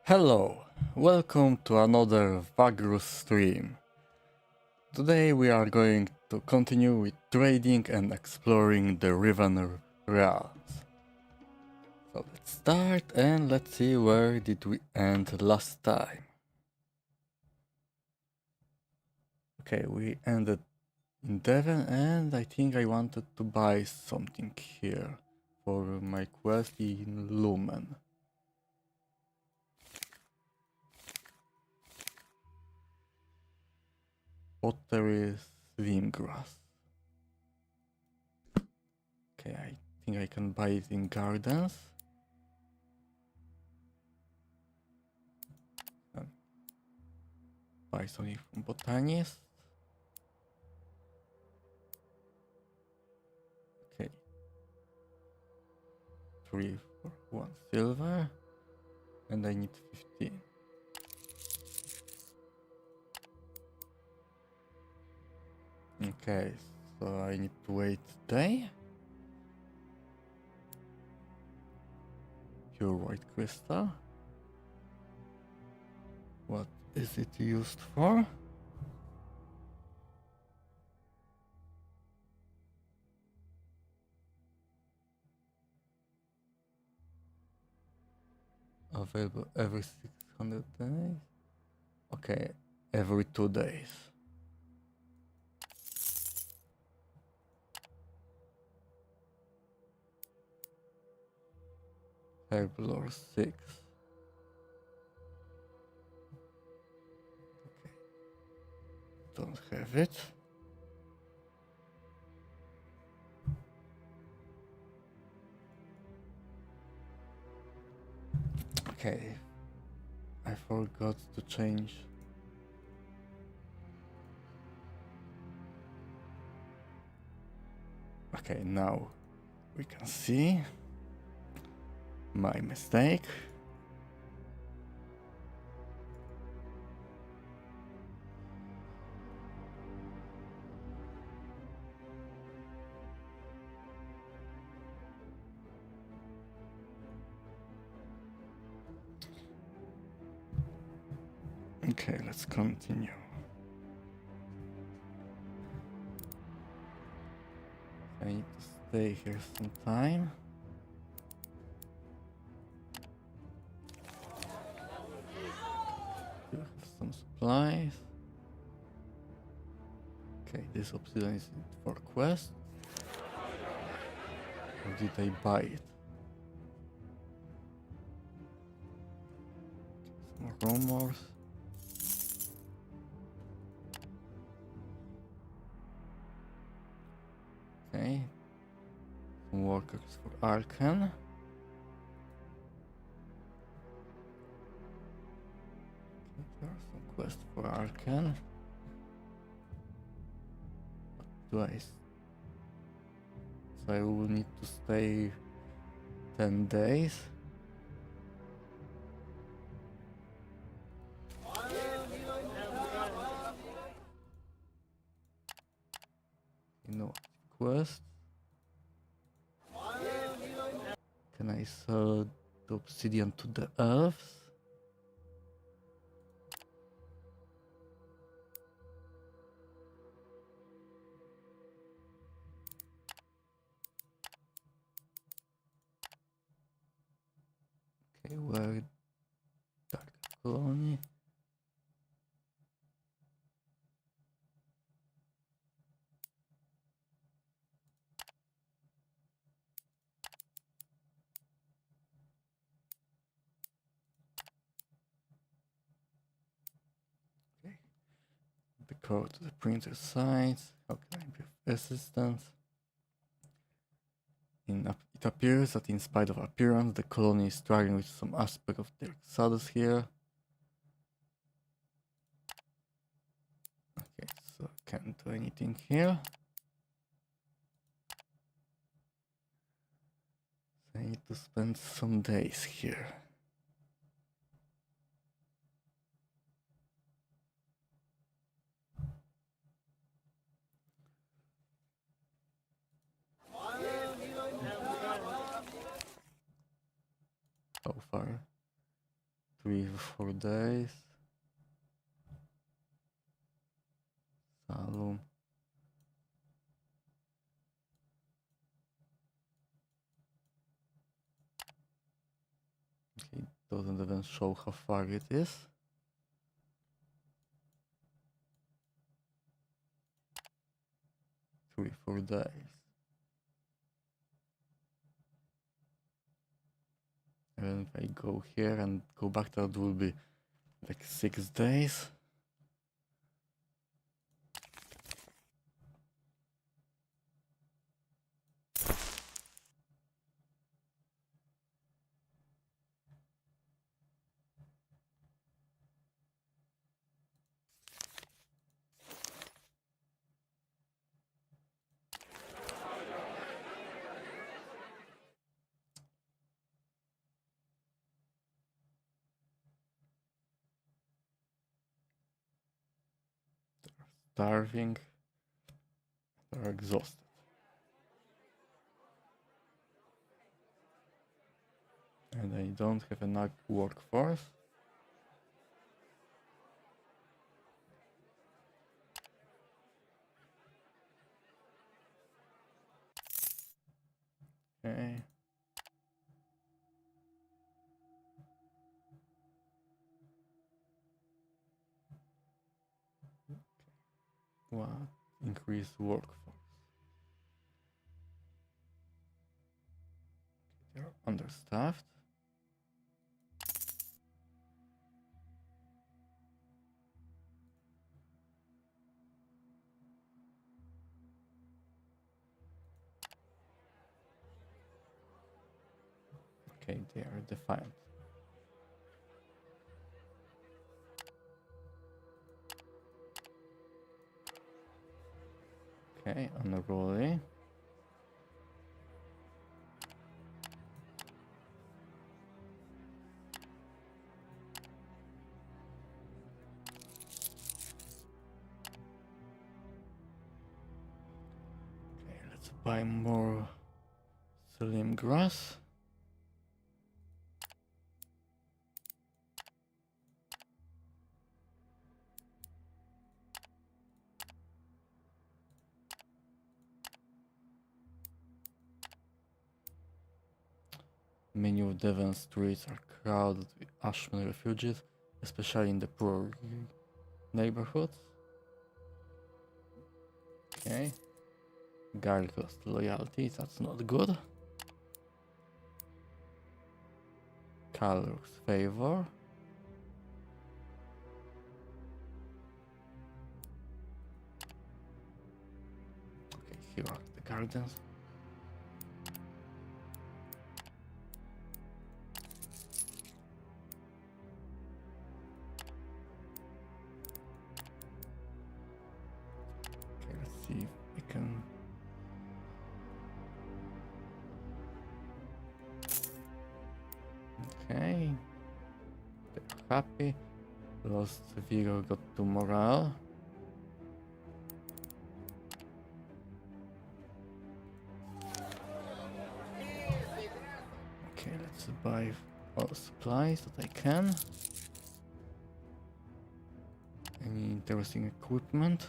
Hello, welcome to another VAGRUS stream. Today we are going to continue with trading and exploring the Riven Realms. So let's start and let's see where did we end last time. Okay, we ended in Devon and I think I wanted to buy something here for my quest in Lumen. Pottery Swimgrass. Okay, I think I can buy it in Gardens. Buy something from Botanist. Okay. 3 for 1 silver. And I need 15. Okay, so I need to wait a day. Pure white crystal. What is it used for? Available every 600 days. Okay, every 2 days. Herblore 6. Okay, don't have it. Okay, I forgot to change. Okay, now we can see my mistake. Okay, let's continue. I need to stay here some time. You have some supplies. Okay, this obsidian is for quest. Or did I buy it? Okay, some rumors. Okay. Some workers for Arcan. Okay, there are some quests for Arcan. Do I? So I will need to stay 10 days. You know, quest. Can I sell the obsidian to the elves? Okay, where dark colony? Okay. The code to the printer site. How can I be of assistance? It appears that in spite of appearance, the colony is struggling with some aspect of their exodus here. Okay, so can't do anything here. So I need to spend some days here. How far? 3-4 days. Salum. Okay, it doesn't even show how far it is. Three, 4 days. And if I go here and go back, that will be like 6 days. Starving. They're exhausted. And I don't have enough workforce. Okay. What? Increase workforce. They're understaffed. Okay, they are defiant. Okay, unruly. Okay, let's buy more slim grass. Many of Devon's streets are crowded with Ashman refugees, especially in the poor neighborhoods. Okay. Guard lost loyalty, that's not good. Calor's favor. Okay, here are the gardens. Okay, let's see if we can. Okay. They're happy. Lost vigor, got to morale. Okay, let's buy all supplies that I can. Any interesting equipment?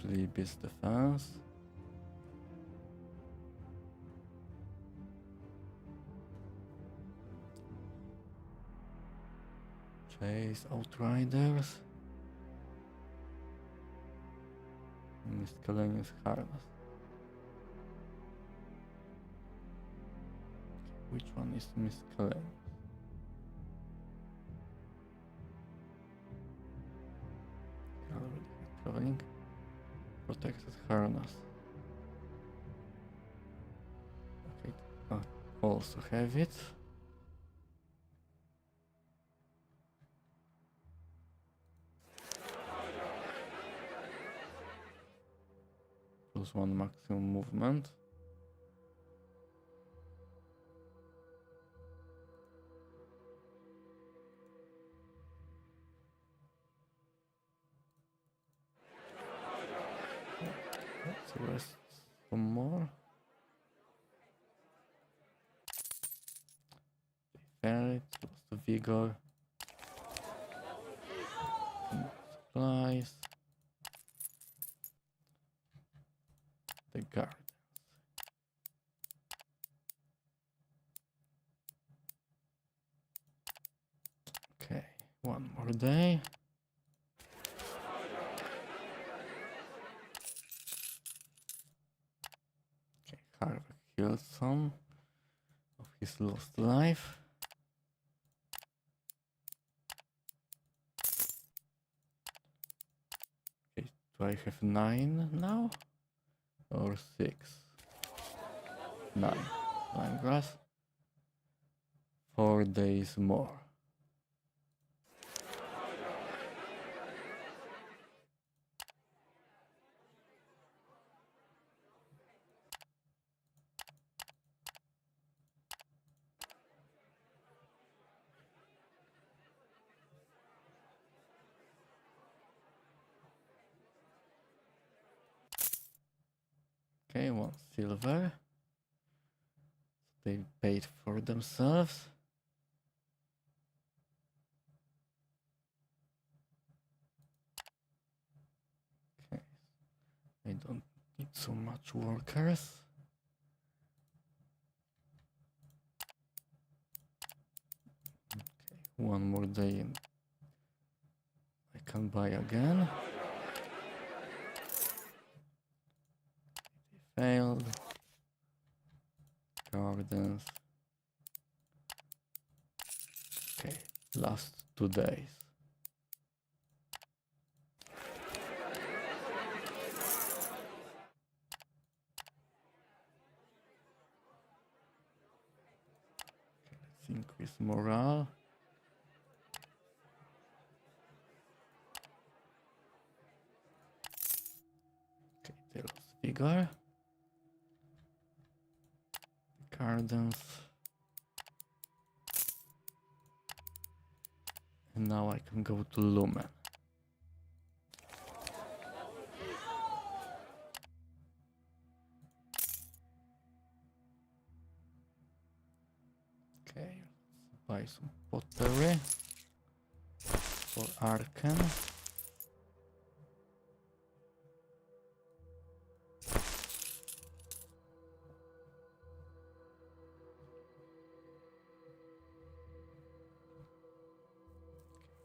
Fleabis defense. Chase outriders. Miscellaneous harvest. Which one is miscellaneous? Already traveling. Protected harness. Okay, also have it. +1 maximum movement. Some more. Ferret, lost the vigor. Supplies. The gardens. Okay, one more day. Okay, Harvey killed some of his lost life. Okay, do I have 9 now? Or 6? 9. 9 grass. 4 days more. Okay, 1 silver. They paid for themselves. Okay, I don't need so much workers. Okay, 1 more day and I can buy again. They failed. Gardens. Okay, last 2 days. Let's increase morale. Okay, they lost vigor. Gardens. And now I can go to Lumen. Okay, let's buy some pottery for Arcan.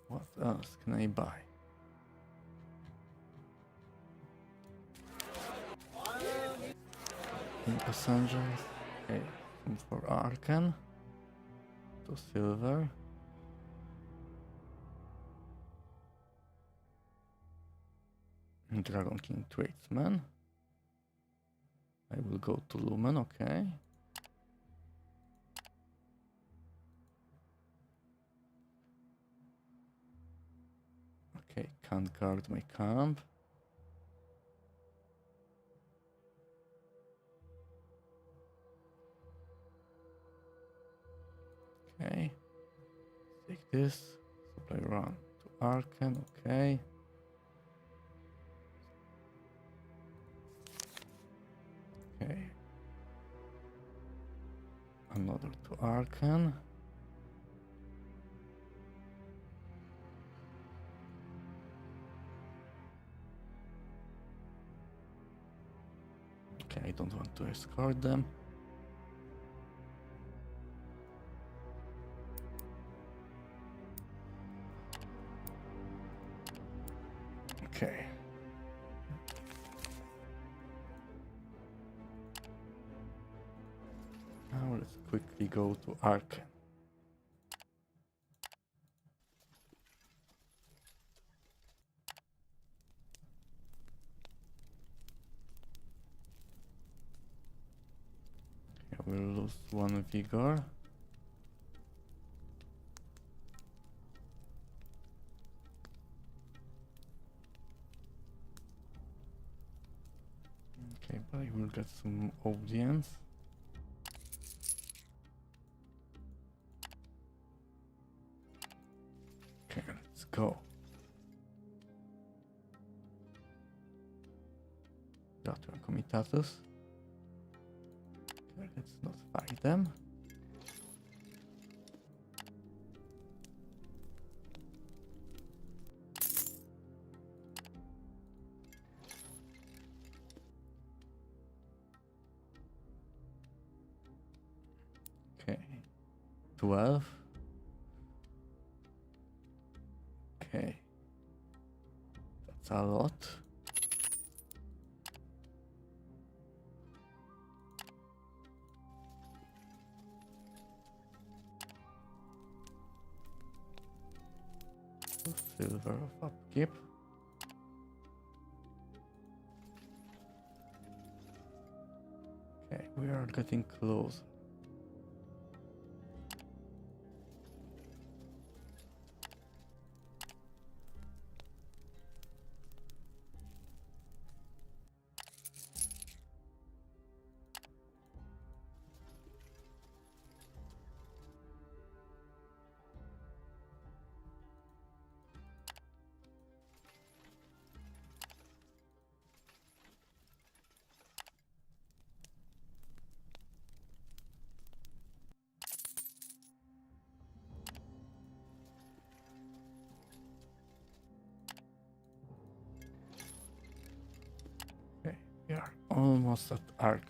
What else can I buy? Passengers. Okay, some for Arcan. 2 silver. Dragon King tradesman. I will go to Lumen, okay. Okay, can't guard my camp. Okay, take this. Supply run to Arcan, okay. Okay. Another to Arcan. Okay, I don't want to escort them. Okay. Now let's quickly go to Arcan. I will lose 1 vigor. Okay, but I will get some audience. Okay, let's go. Gratulum Comitatus. Let's not fight them. Okay. 12. Okay. That's a lot. Silver of upkeep. Okay, we are getting close. Okay, we are almost at Ark.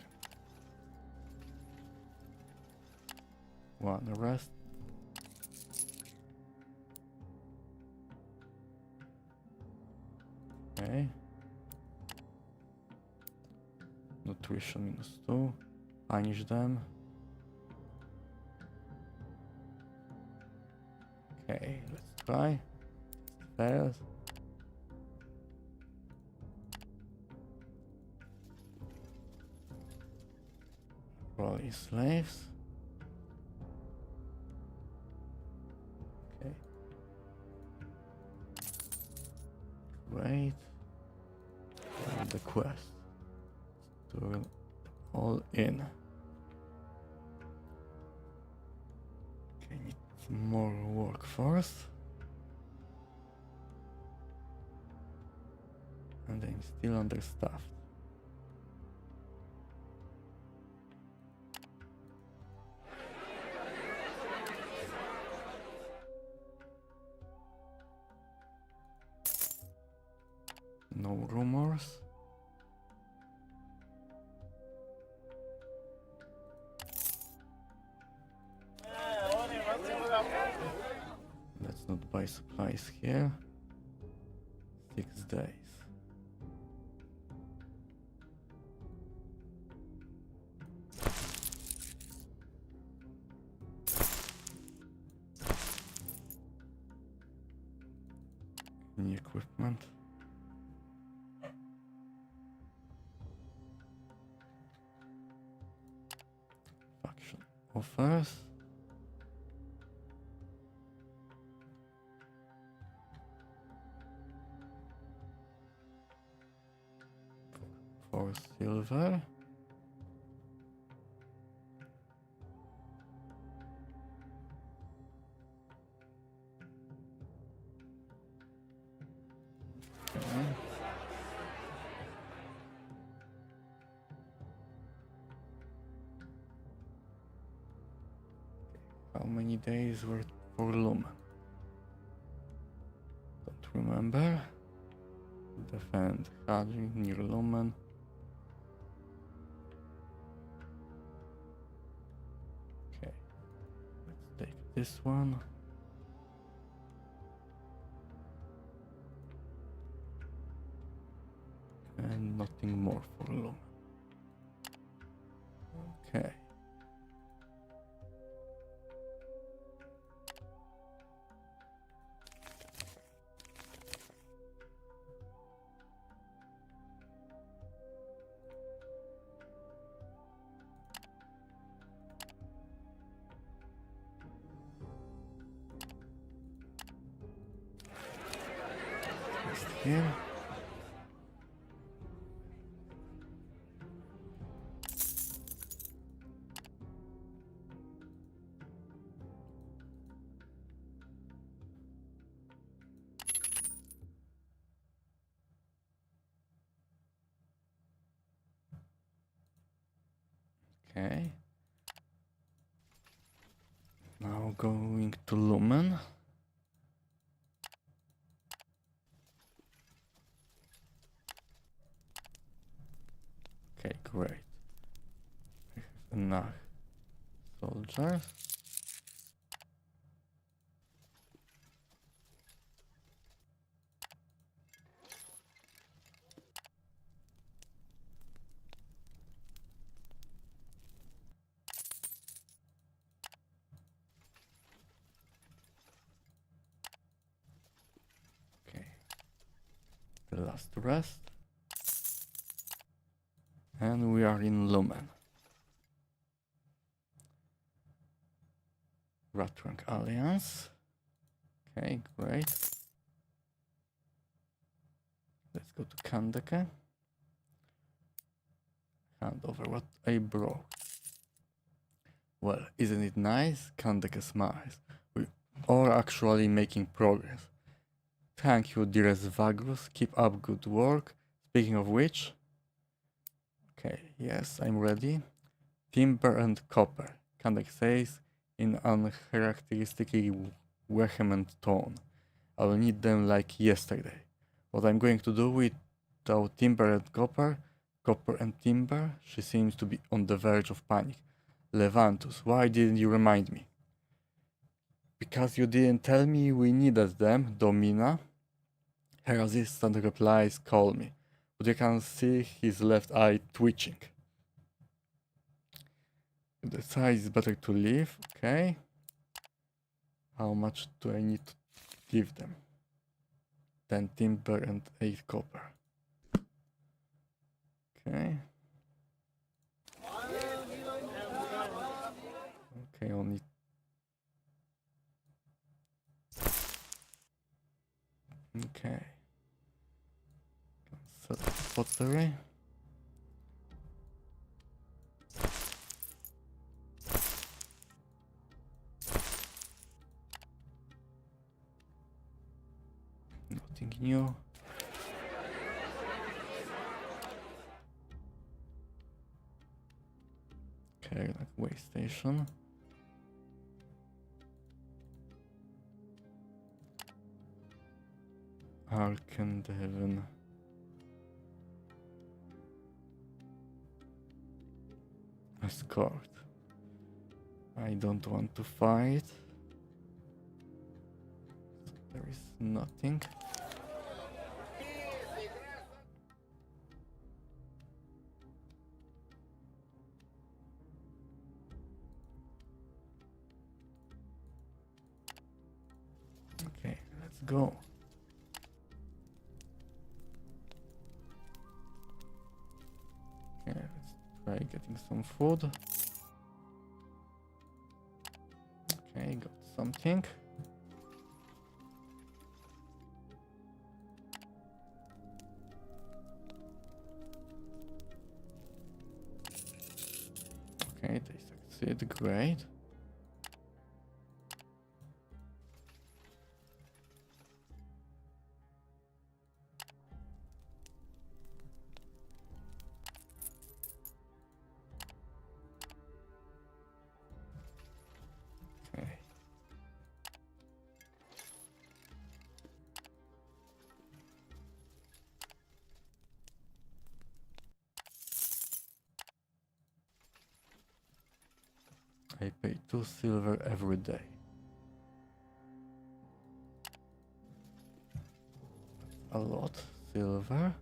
One rest. Okay. Nutrition -2. Punish them. Okay, let's try. Fails. Probably slaves. Okay. Great. And the quest. Turn all in. Okay, need more workforce. And I'm still understaffed. No rumors. Let's not buy supplies here. 6 days. New equipment. Faction offers. For silver. Okay. How many days were for Lumen? Don't remember. Defend Hadri near Lumen. Okay. Let's take this one. And nothing more for Lumen. Okay. Next here. Okay. Now going to Lumen. Okay, great. I have enough soldiers. Okay, the last rest. And we are in Lumen. Ratrank Alliance. Okay, great. Let's go to Kandake. Hand over what I brought. Well, isn't it nice? Kandake smiles. We are actually making progress. Thank you, dearest Vagrus. Keep up good work. Speaking of which... Okay, yes, I'm ready. Timber and copper, Kandake says in an uncharacteristically vehement tone. I will need them like yesterday. What I'm going to do without timber and copper and timber? She seems to be on the verge of panic. Levantus, why didn't you remind me? Because you didn't tell me we needed them, Domina. Her assistant replies calmly, but you can see his left eye twitching. You decide it's better to leave, okay. How much do I need to give them? 10 timber and 8 copper. Okay. Okay, only... Okay. Set pottery. Nothing new. Okay, like way station. Arkendeven. Escort. I don't want to fight. There is nothing. Okay, let's go. Okay, let's try getting some food. Okay, got something. Okay, they succeed, great. Okay. I pay 2 silver every day. A lot silver.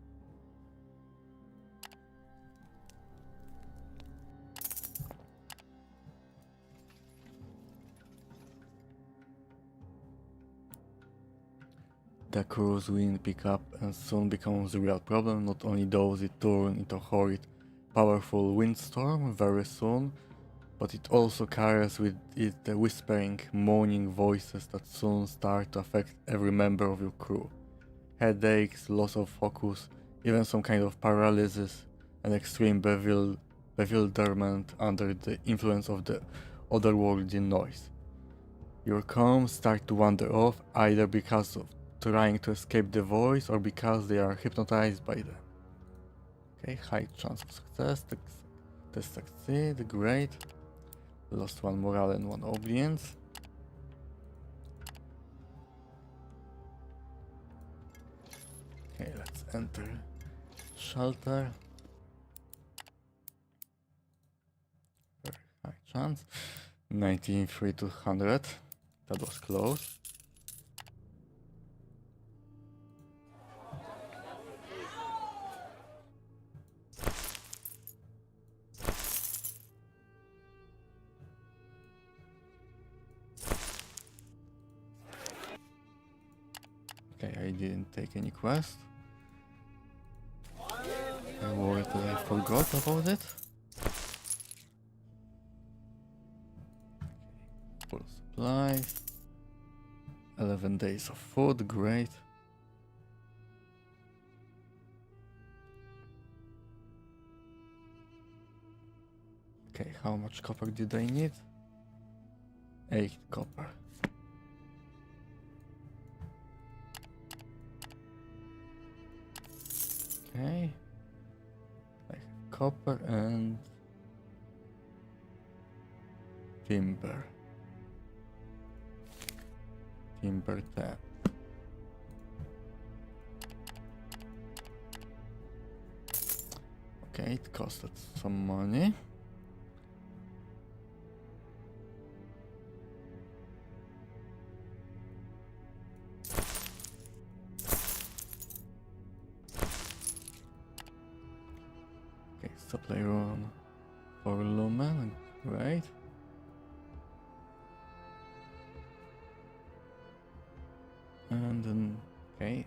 The crew's wind pick up and soon becomes a real problem. Not only does it turn into a horrid, powerful windstorm very soon, but it also carries with it the whispering, moaning voices that soon start to affect every member of your crew. Headaches, loss of focus, even some kind of paralysis, and extreme bewilderment under the influence of the otherworldly noise. Your comms start to wander off, either because of trying to escape the voice or because they are hypnotized by them. Okay, high chance of success. Test succeed, great. Lost 1 morale and 1 obedience. enter shelter. Very high chance. 93 to 100. That was close. Okay, I didn't take any quest. I worried that I forgot about it. Full supplies. 11 days of food, great. Okay, how much copper did I need? 8 copper. Okay. I have copper and timber. Timber 10. Okay, it costed some money. Okay, supply room for lumen, great. And then, okay.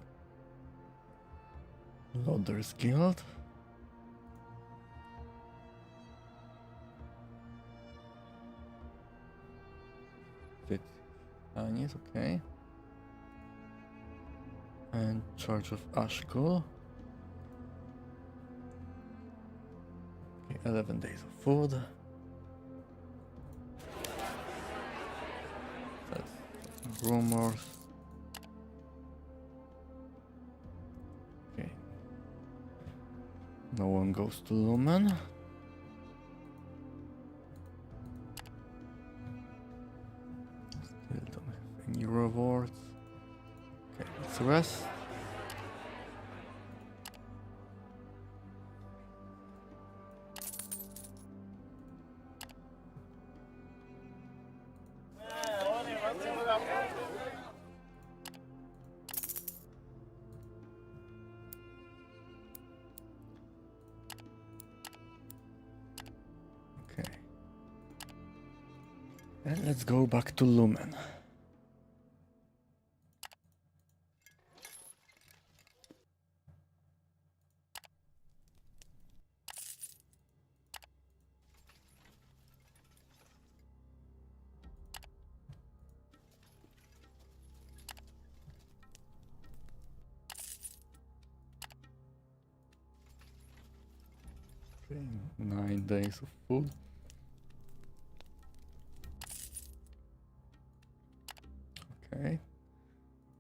Loader's Guild. Fit Chinese, okay. And Church of Ashkul. Okay, 11 days of food. That's rumors. Okay. No one goes to Lumen. Still don't have any rewards. Okay, let's rest. Okay. And let's go back to Lumen. Okay, 9 days of food. Okay,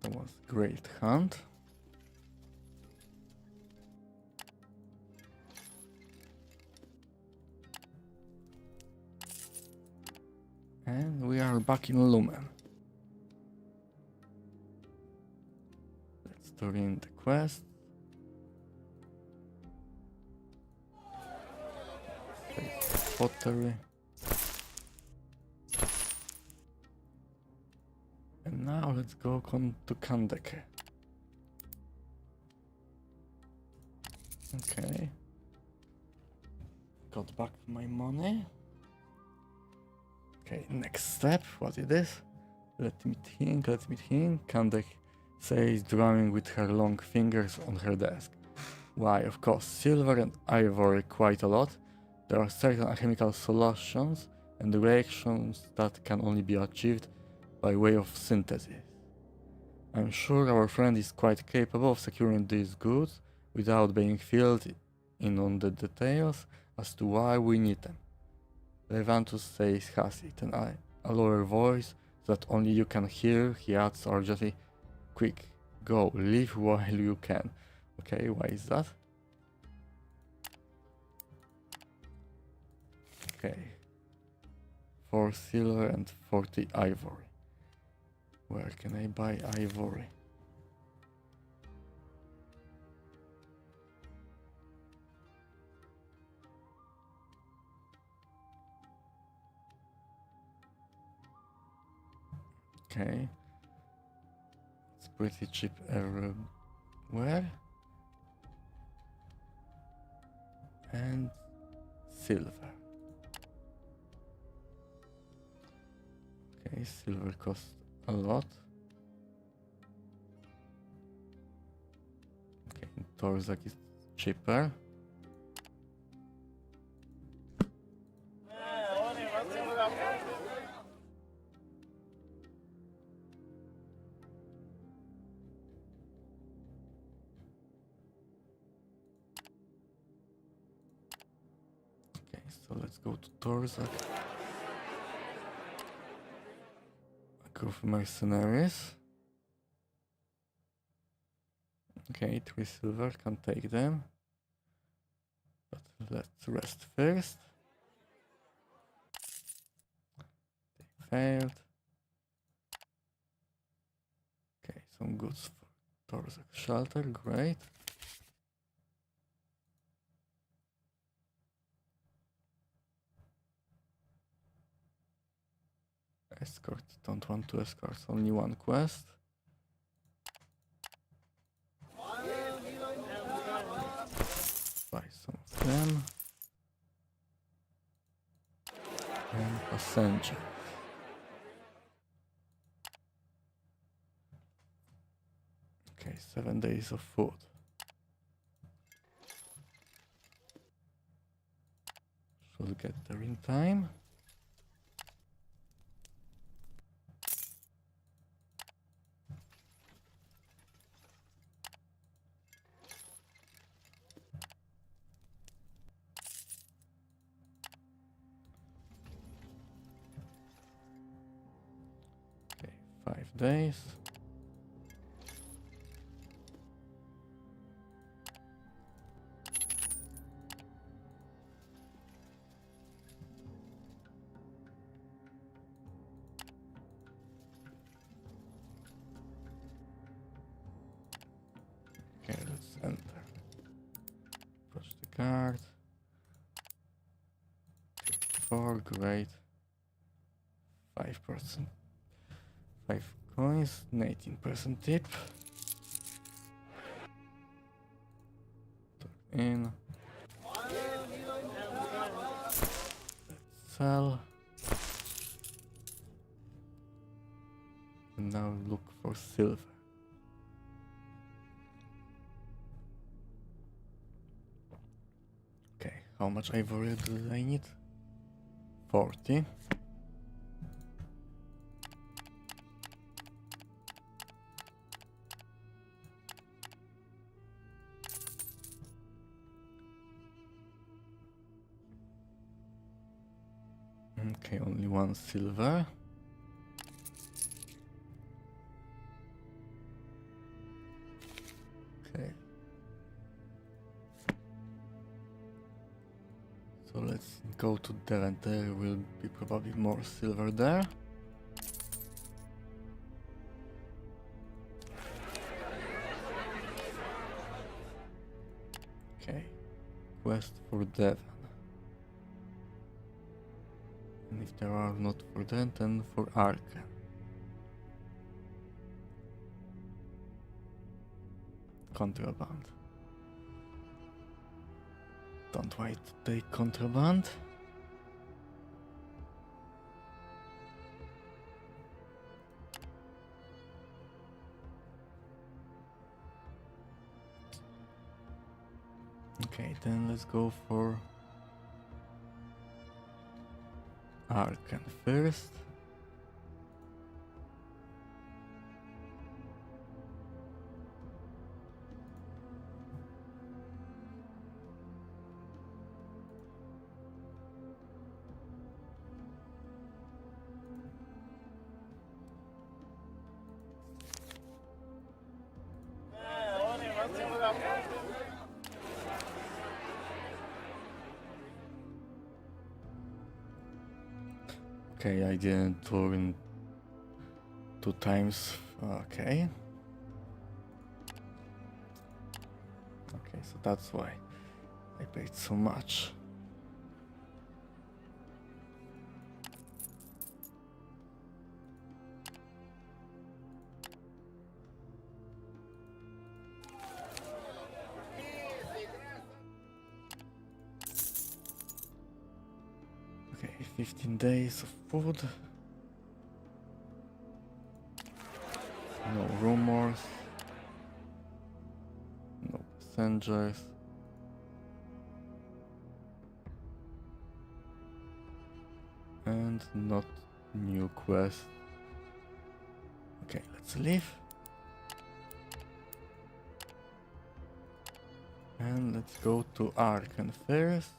that was great hunt. And we are back in Lumen. Let's turn in the quest. Pottery. And now let's go to Kandeke. Okay. Got back my money. Okay, next step, what it is? Let me think. Kandek says, drumming with her long fingers on her desk. Why, of course, silver and ivory quite a lot. There are certain alchemical solutions and reactions that can only be achieved by way of synthesis. I'm sure our friend is quite capable of securing these goods without being filled in on the details as to why we need them. Levantus says has it, and a lower voice that only you can hear, he adds urgently, quick, go, leave while you can. Okay, why is that? Okay. 4 silver and 40 ivory. Where can I buy ivory? Okay. It's pretty cheap everywhere. And silver. Okay, silver costs a lot. Okay, Torzak is cheaper. Okay, so let's go to Torzak. A group of mercenaries. Okay, 3 silver, can take them. But let's rest first. They failed. Okay, some goods for Torzak shelter, great. Escort, don't want to escort, only one quest. Buy some of them. And passenger. Okay, 7 days of food. Should get there in time. Okay, 5 days. Okay, let's enter. Push the card. 4, great. 5%. 5 coins, 19% tip. Turn in. Let's sell. And now look for silver. Okay, how much ivory do I need? 40. Okay, only 1 silver. Okay. So let's go to there, and there will be probably more silver there. Okay. Quest for Devon. And if there are not for that, then for Arca. Contraband. Don't wait to take contraband. Okay, then let's go for Arcan first. Okay, I didn't turn 2 times. Okay. Okay, so that's why I paid so much. Okay, 15 days of food. No rumors. No passengers. And not new quest. Okay, let's leave. And let's go to Arkan first.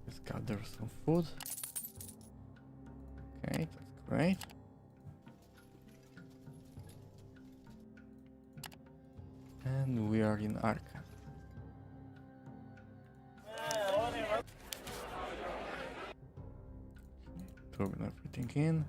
Let's gather some food. Okay, that's great. And we are in Arkan. Turn everything in.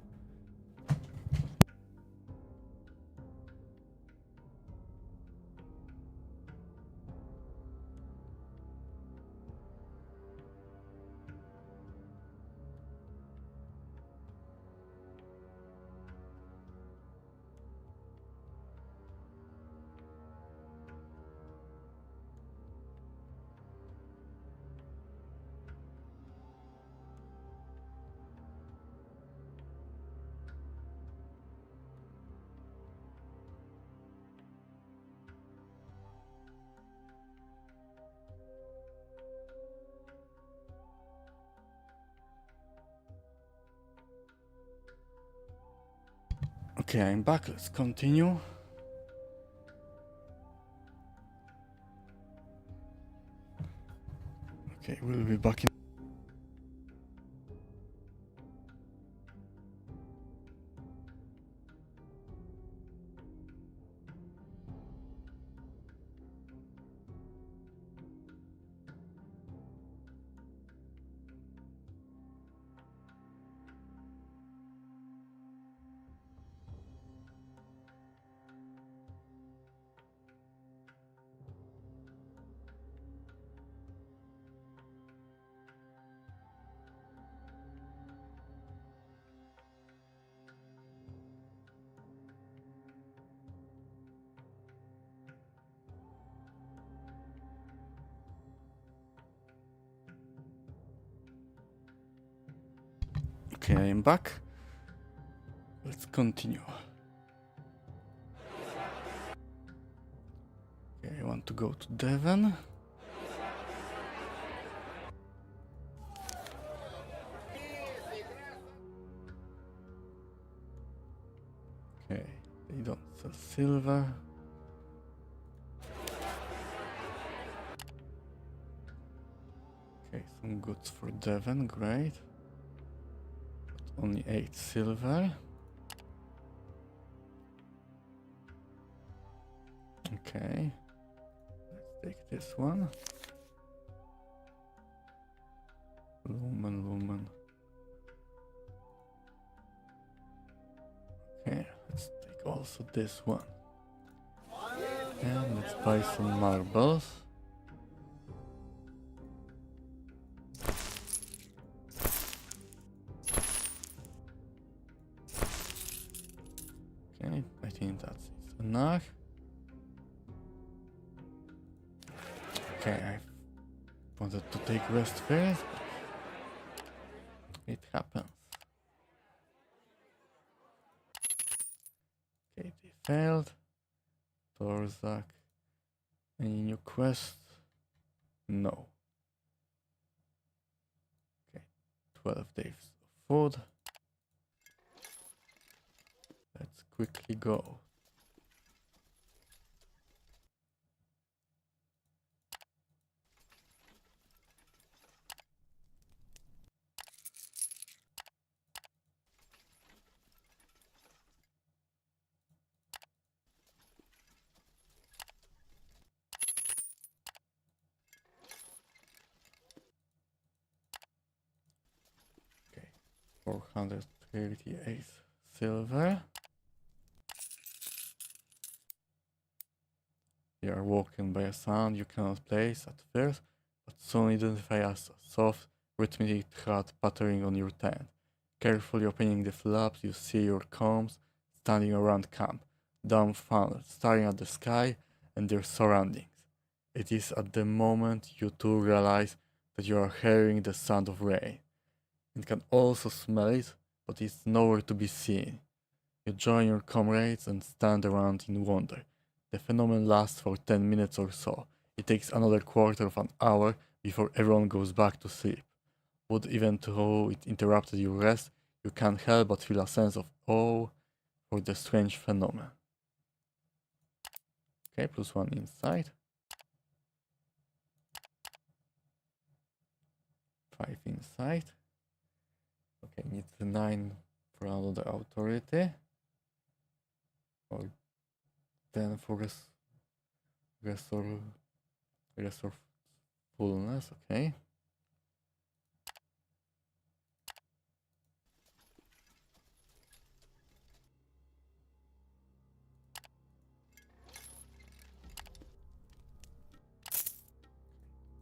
Okay, I'm back. Let's continue. Okay, we'll be back in. Okay, I'm back. Let's continue. Okay, I want to go to Devon. Okay, they don't sell silver. Okay, some goods for Devon, great. But only 8 silver. Okay, let's take this one. Lumen. Okay, let's take also this one. And let's buy some marbles. Okay, I think that's enough. Okay, I wanted to take rest first, but it happens. Okay, they failed. Torzak. Any new quest? No. Okay, 12 days of food. Let's quickly go. Okay, 438 silver. They are woken by a sound you cannot place at first, but soon identify as a soft, rhythmic thud pattering on your tent. Carefully opening the flaps, you see your comms standing around camp, dumbfounded, staring at the sky and their surroundings. It is at the moment you two realize that you are hearing the sound of rain. You can also smell it, but it's nowhere to be seen. You join your comrades and stand around in wonder. The phenomenon lasts for 10 minutes or so. It takes another quarter of an hour before everyone goes back to sleep. But even though it interrupted your rest, you can't help but feel a sense of awe for the strange phenomenon. Okay, +1 inside. 5 inside. Okay, need the 9 for another authority. Or 10 for restore fullness, okay.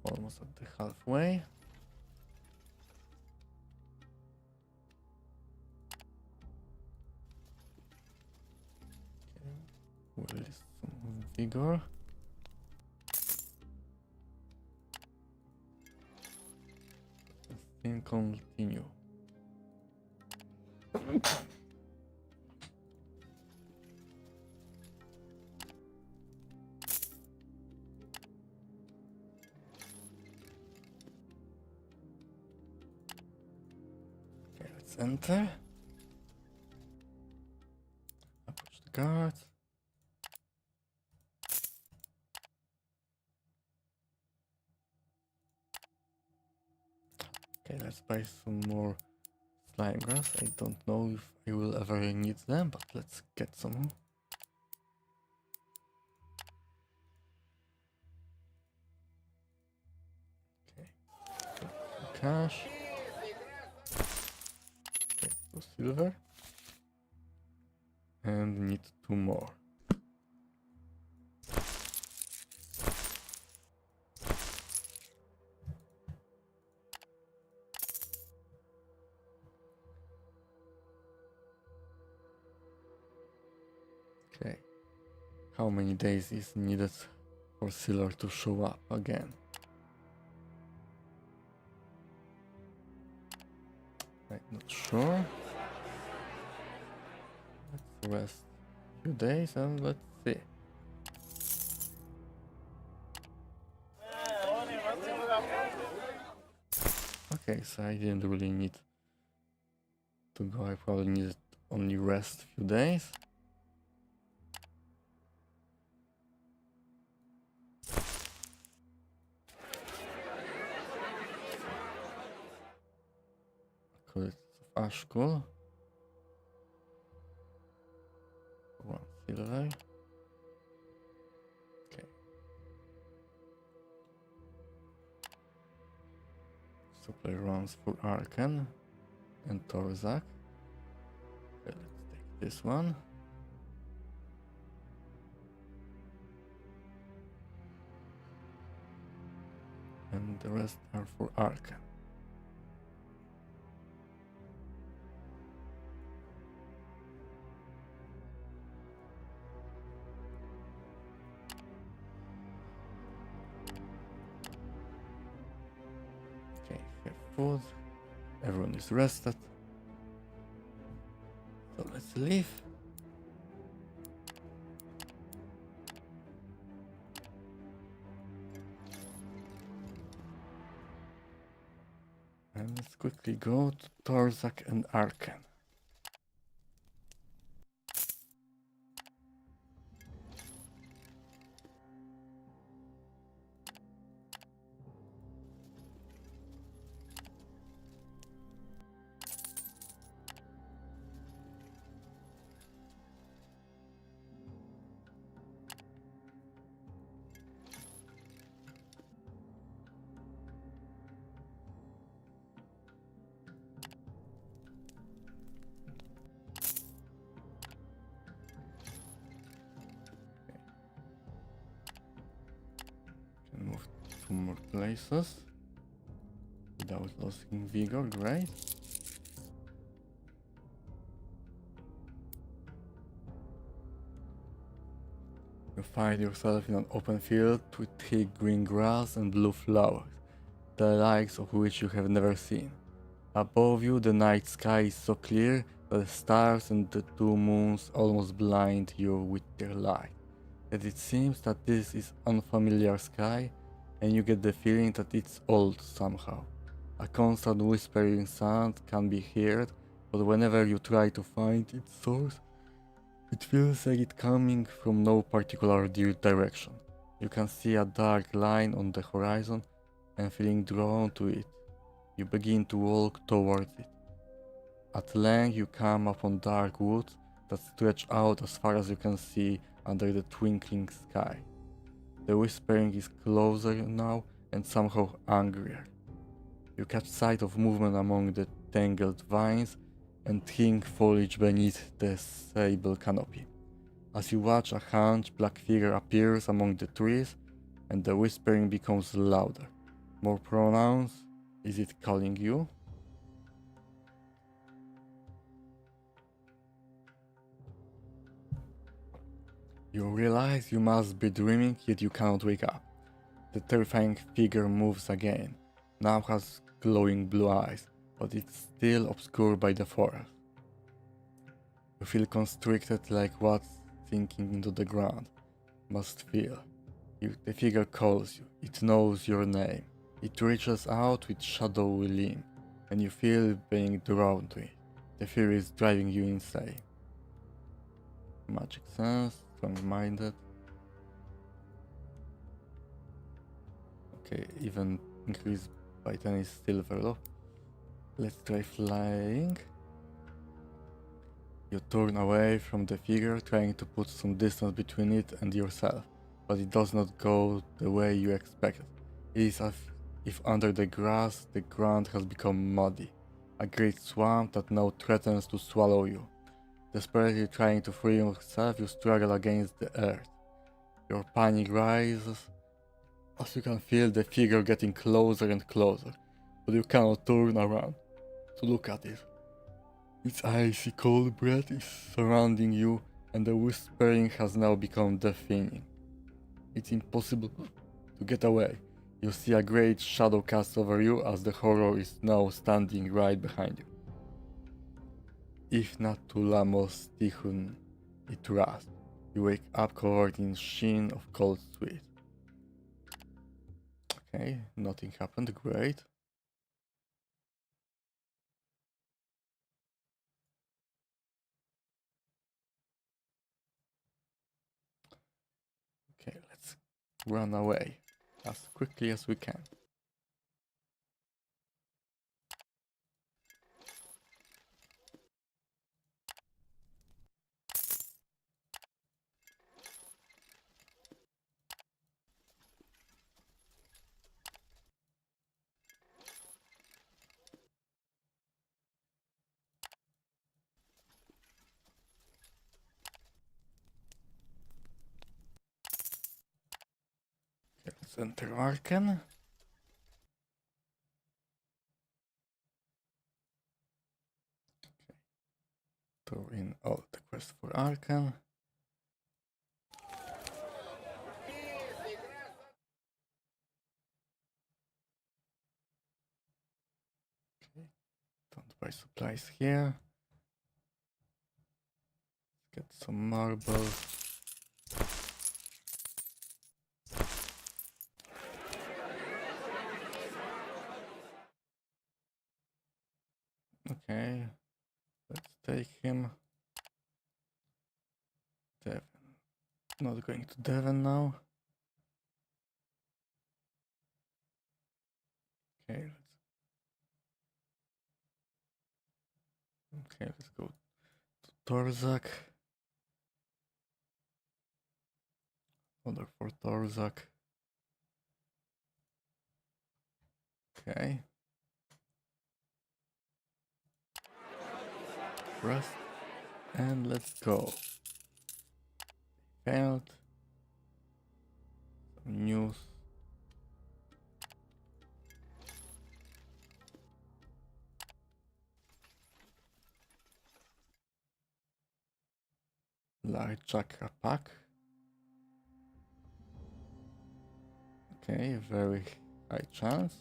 Almost at the halfway. Okay. Well, some vigor. Then continue. Okay, let's enter. Approach the guards. Okay, let's buy some more slime grass. I don't know if I will ever need them, but let's get some. Okay, cash. Okay, 2 silver. And need 2 more. Okay. How many days is needed for Silver to show up again? I'm not sure. Let's rest a few days and let's see. Okay, so I didn't really need to go. I probably needed only rest a few days. Collections of Ashkull. 1 silver. Okay. Supply runs for Arkan and Torzak. Okay, let's take this one. And the rest are for Arkan. Okay, have food. Everyone is rested. So let's leave. And let's quickly go to Torzak and Arkan. some more places without losing vigor, great. You find yourself in an open field with thick green grass and blue flowers, the likes of which you have never seen. Above you, the night sky is so clear that the stars and the two moons almost blind you with their light. Yet it seems that this is unfamiliar sky, and you get the feeling that it's old somehow. A constant whispering sound can be heard, but whenever you try to find its source, it feels like it's coming from no particular direction. You can see a dark line on the horizon, and feeling drawn to it, you begin to walk towards it. At length you come upon dark woods that stretch out as far as you can see under the twinkling sky. The whispering is closer now and somehow angrier. You catch sight of movement among the tangled vines and thick foliage beneath the sable canopy. As you watch, a hunched black figure appears among the trees, and the whispering becomes louder, more pronounced. Is it calling you? You realize you must be dreaming, yet you cannot wake up. The terrifying figure moves again, now has glowing blue eyes, but it's still obscured by the forest. You feel constricted like what's sinking into the ground must feel. The figure calls you, it knows your name. It reaches out with shadowy limb, and you feel being drawn to it. The fear is driving you insane. Magic sense, strong-minded. Okay, even increased by 10 is still very low. Let's try flying. You turn away from the figure, trying to put some distance between it and yourself, but it does not go the way you expected. It is as if under the grass the ground has become muddy, a great swamp that now threatens to swallow you. Desperately trying to free yourself, you struggle against the earth. Your panic rises as you can feel the figure getting closer and closer, but you cannot turn around to look at it. Its icy cold breath is surrounding you, and the whispering has now become deafening. It's impossible to get away. You see a great shadow cast over you as the horror is now standing right behind you. If not to lamos tichun it ras, you wake up covered in sheen of cold sweat. Okay, nothing happened, great. Okay, let's run away as quickly as we can. Okay, let's enter Arcan. Throw in all the quests for Arcan. Okay, don't buy supplies here. Get some marbles. Okay, let's take him. Devon. Not going to Devon now. Okay, let's go to Torzak. Order for Torzak. Okay. Rest. And let's go. Failed. Some news. Large chakra pack. Okay, very high chance.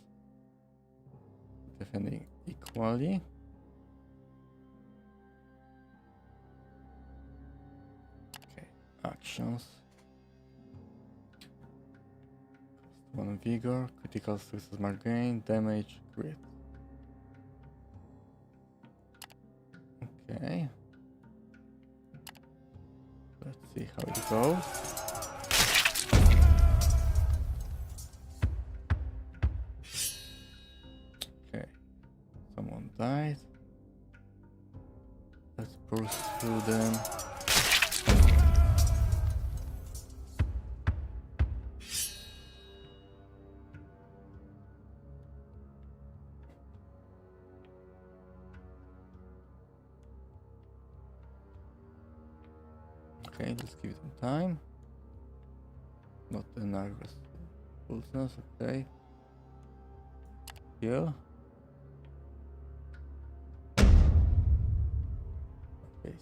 Defending equally. Okay, actions. Cost 1 vigor, critical success mark gain, damage, crit. Okay. Let's see how it goes. Okay. Someone died. Let's pursue them. Okay, let's give them time. Not an aggressive pulses, okay. Here. Okay.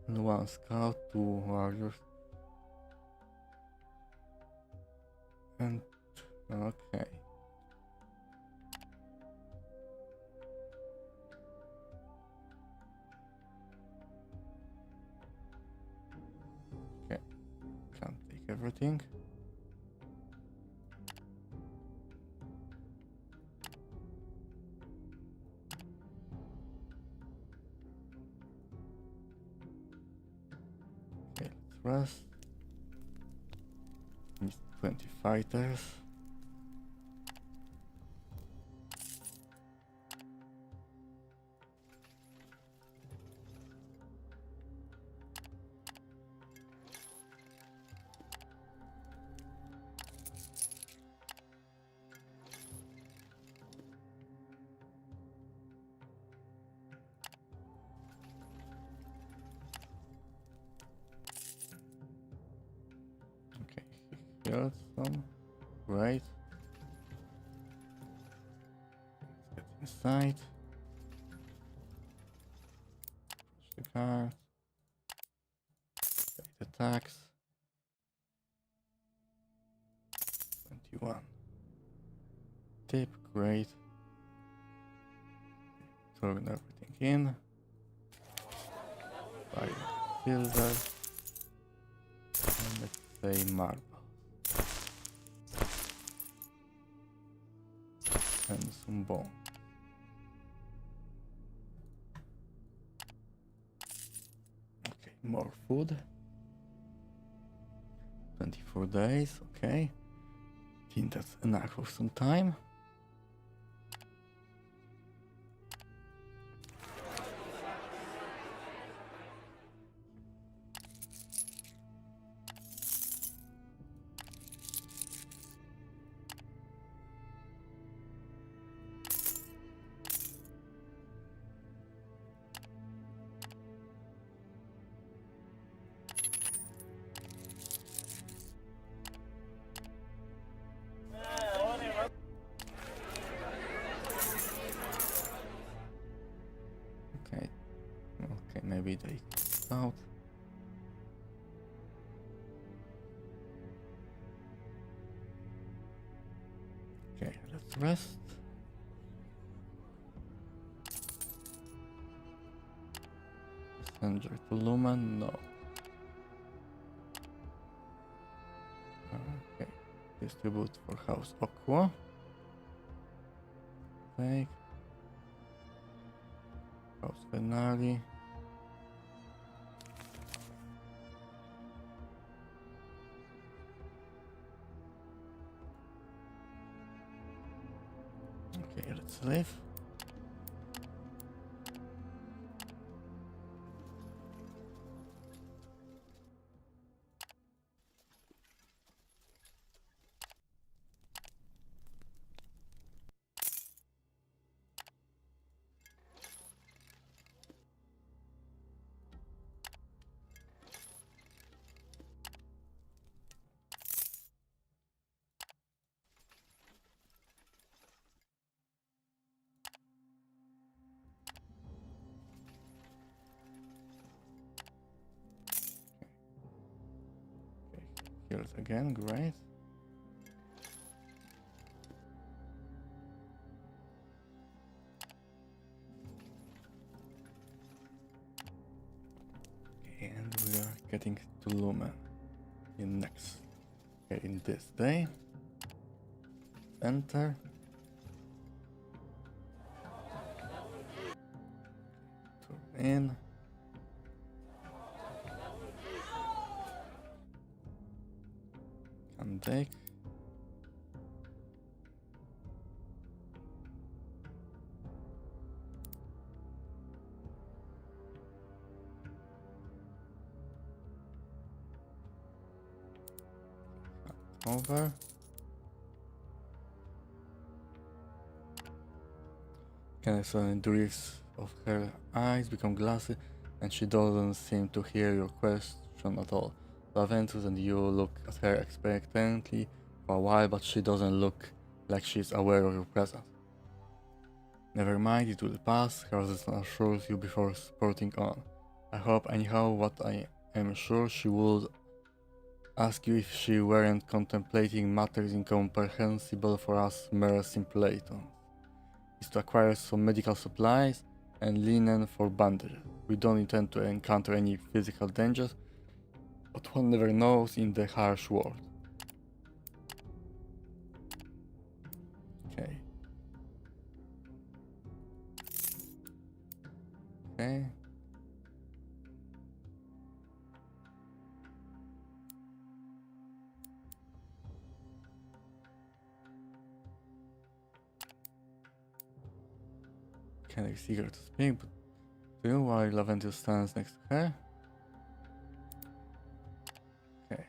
And 1 scout, 2 warriors. And okay. Okay. Can't take everything. Okay, let's rest. Need 20 fighters. Okay, here's some. Right. Let's get inside. Push the card. It attacks. 21. Tip, great. Turn everything in. Buy silver. And let's say marble. And some bone. Okay, more food. 24 days, okay. I think that's enough for some time. Okay, okay, maybe they out. Okay, let's rest. Messenger to Lumen, no. Okay, distribute for House Aqua. Take. House Venari. Okay, let's leave. cigarettes again, great. Okay, and we are getting to Lumen in next. Okay, in this day. Enter. Turn in. Can take. Over. Can suddenly drifts of her eyes become glassy, and she doesn't seem to hear your question at all. Laventus and you look at her expectantly for a while, but she doesn't look like she's aware of your presence. Never mind, it will pass, Harzistan assures you before sporting on. I hope anyhow what I am sure she would ask you if she weren't contemplating matters incomprehensible for us mere simpletons. Is to acquire some medical supplies and linen for bandages. We don't intend to encounter any physical dangers, but one never knows in the harsh world. Okay. Okay. Can I see her to speak, but still while Laventus stands next to her? Okay.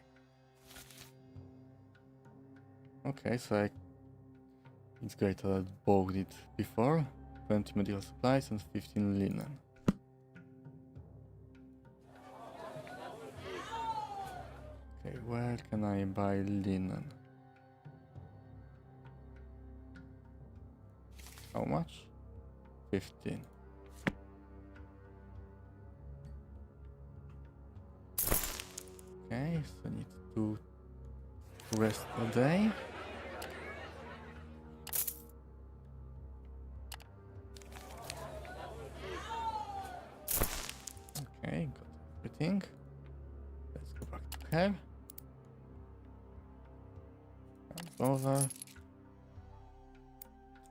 Okay, so it's great that I bought it before. 20 medical supplies and 15 linen. Okay, where can I buy linen? How much? 15. Okay, so I need to rest a day. Okay, got everything. Let's go back to her. That's over.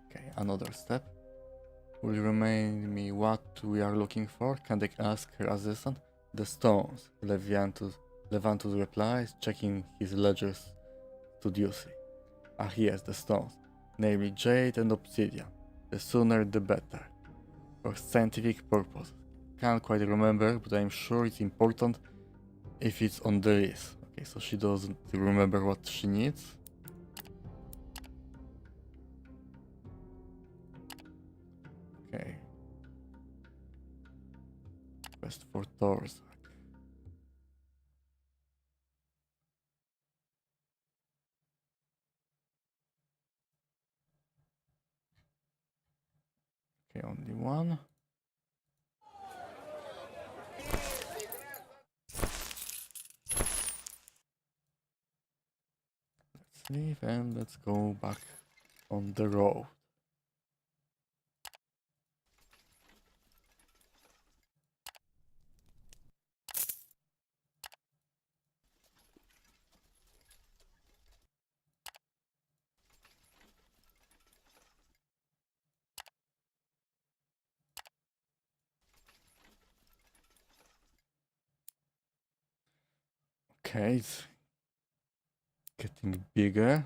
Okay, another step. Will you remind me what we are looking for? Kandek asked her assistant. The stones, Levantus replies, checking his ledgers studiously. Ah yes, the stones, namely jade and obsidian. The sooner the better. For scientific purpose. Can't quite remember, but I'm sure it's important if it's on the list. Okay, so she doesn't remember what she needs. Okay. Quest for Thor's. Okay, only one. Let's leave and let's go back on the road. Okay, it's getting bigger.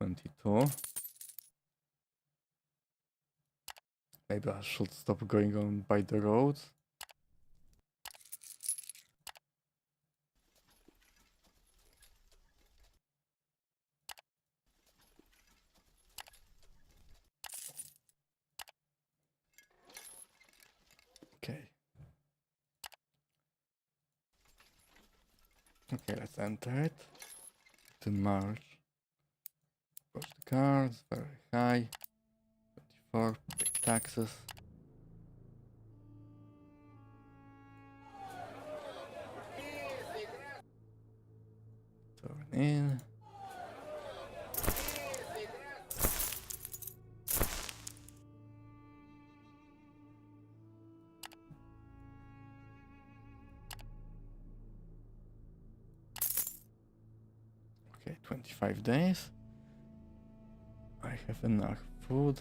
$22. Maybe I should stop going on by the road. Okay. Okay, let's enter it. To march. Approach the cards, very high. 24, pay taxes. in. Okay, 25 days. I have enough food.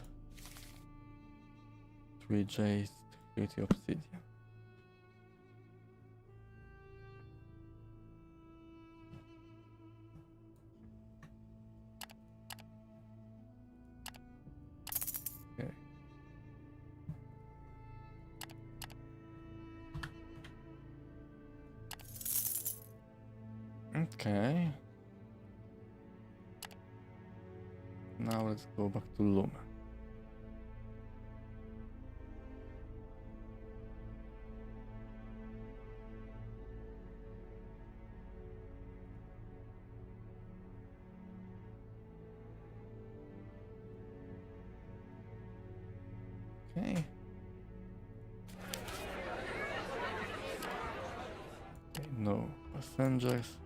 3 jades, 30 obsidian. Okay. Okay. Now let's go back to Lumen. Okay. Okay, no passengers.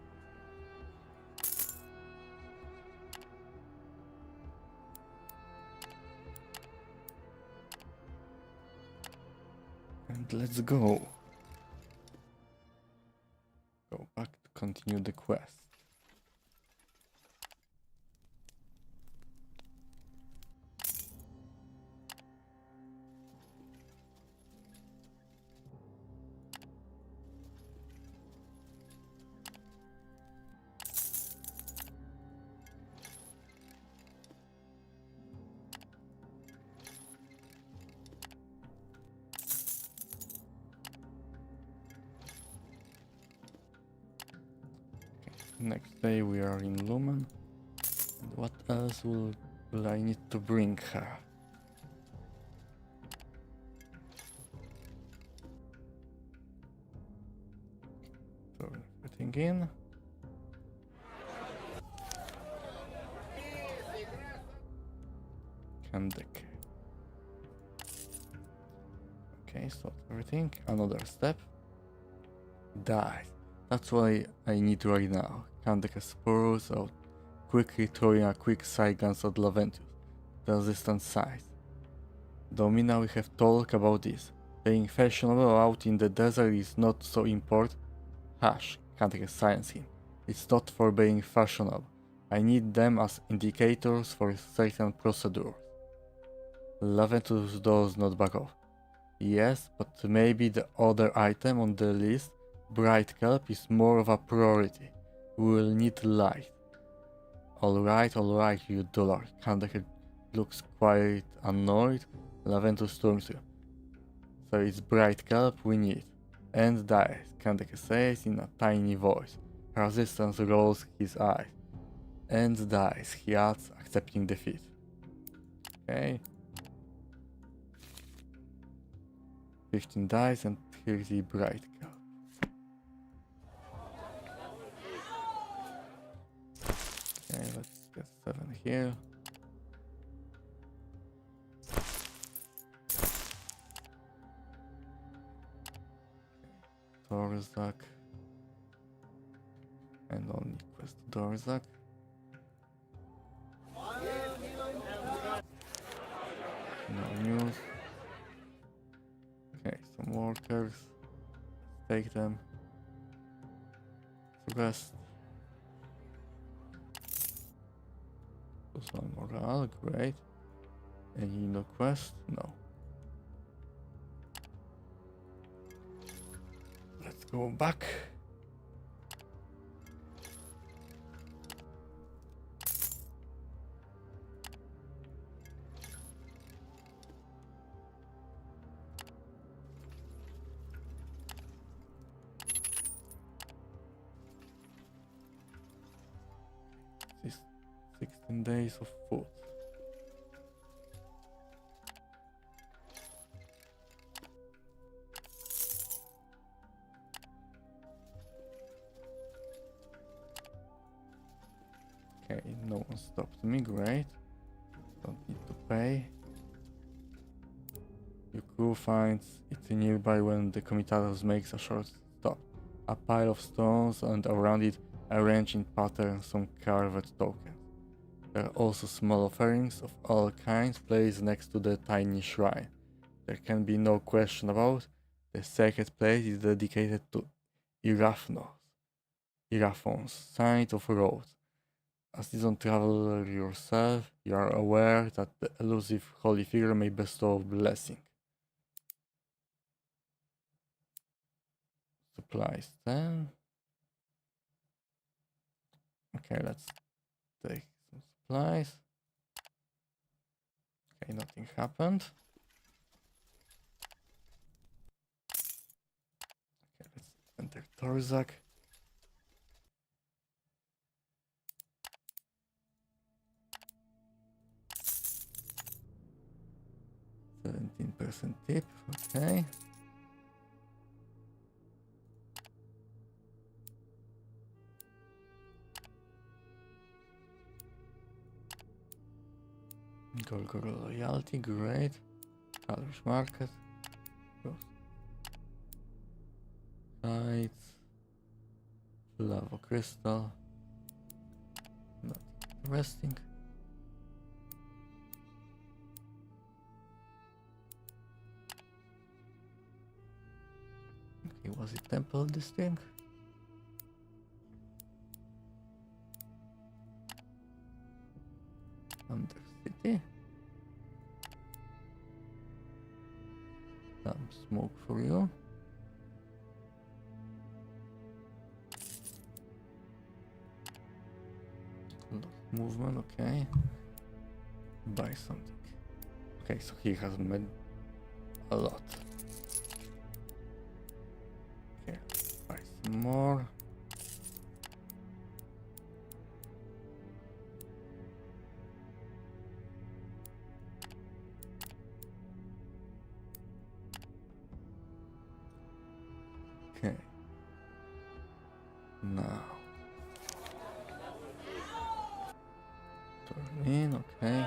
And let's go. Go back to continue the quest. Next day we are in Lumen. And what else will I need to bring her? Turn everything in. Candec. Okay, so everything. Another step. Dies. That's why I need right now. Candec spurs out quickly, throwing a quick side glance at Laventus. The resistant size. Domina, we have talked about this. Being fashionable out in the desert is not so important. Hush, Candec silence him. It's not for being fashionable. I need them as indicators for certain procedures. Laventus does not back off. Yes, but maybe the other item on the list, bright kelp, is more of a priority. We will need light. Alright, you dullard. Candec looks quite annoyed. Laventus storms you. So it's bright kelp we need. And dies, Candec says in a tiny voice. Resistance rolls his eyes. And dies, he adds, accepting defeat. Okay. 15 dice and 30 bright kelp. Okay, let's get 7 here. Dorzak. And only quest Dorzak. No news. Okay, some workers. Take them. Rest. Plus 1 morale, great. Any no quest? No. Let's go back. This 16 days of food. Okay, no one stopped me, great. Don't need to pay. Your crew finds it nearby when the Comitatus makes a short stop. A pile of stones and around it arranged in patterns from carved tokens. There are also small offerings of all kinds placed next to the tiny shrine. There can be no question about the sacred place is dedicated to Iraphon's Saint of Roads. As seasoned traveler yourself, you are aware that the elusive holy figure may bestow blessing. Supplies 10. Okay, let's take some supplies. Okay, nothing happened. Okay, let's enter Torzak. %17 tip, okay. Golgoro loyalty, great. Irish market. Sites. Lava crystal. Not interesting. Okay, was it temple this thing? Undercity. Some smoke for you. Movement, okay. Buy something. Okay, so he has made a lot. Okay, buy some more. Okay. Now. Turn in, okay.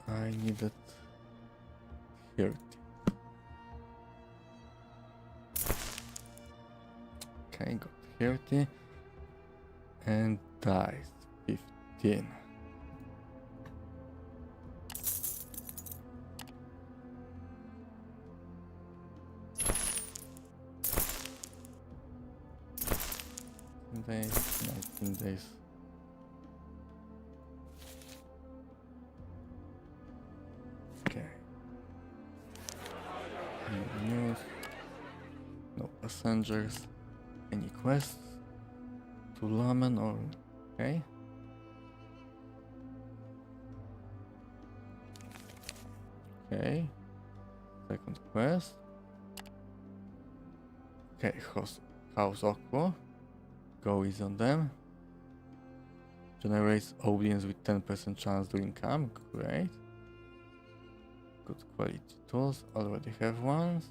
I needed 30. Okay, got 30. And dice 15. Days, 19 days. Okay. No news. No passengers. Any quests? To Lamen or... Okay. Okay. Second quest. Okay, House Aqua. Go easy on them. Generates audience with 10% chance to income. Great. Good quality tools. Already have ones.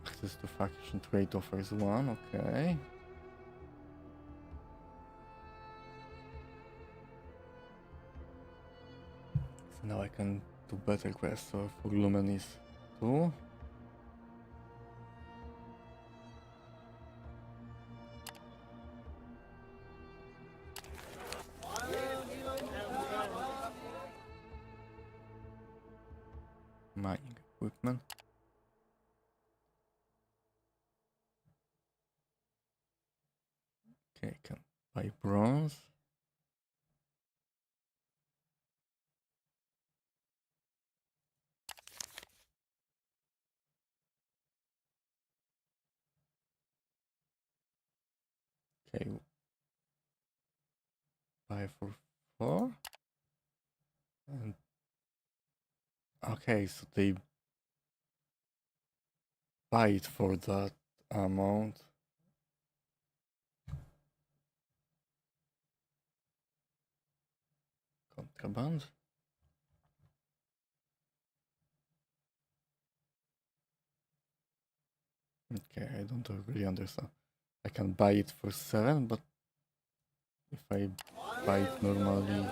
Access to faction trade offers 1. Okay. So now I can do better quests. So for Lumen is 2. Mining equipment. Okay, can buy bronze. Okay, buy for 4. And okay, so they buy it for that amount. Contraband. Okay, I don't really understand. I can buy it for 7, but if I buy it normally,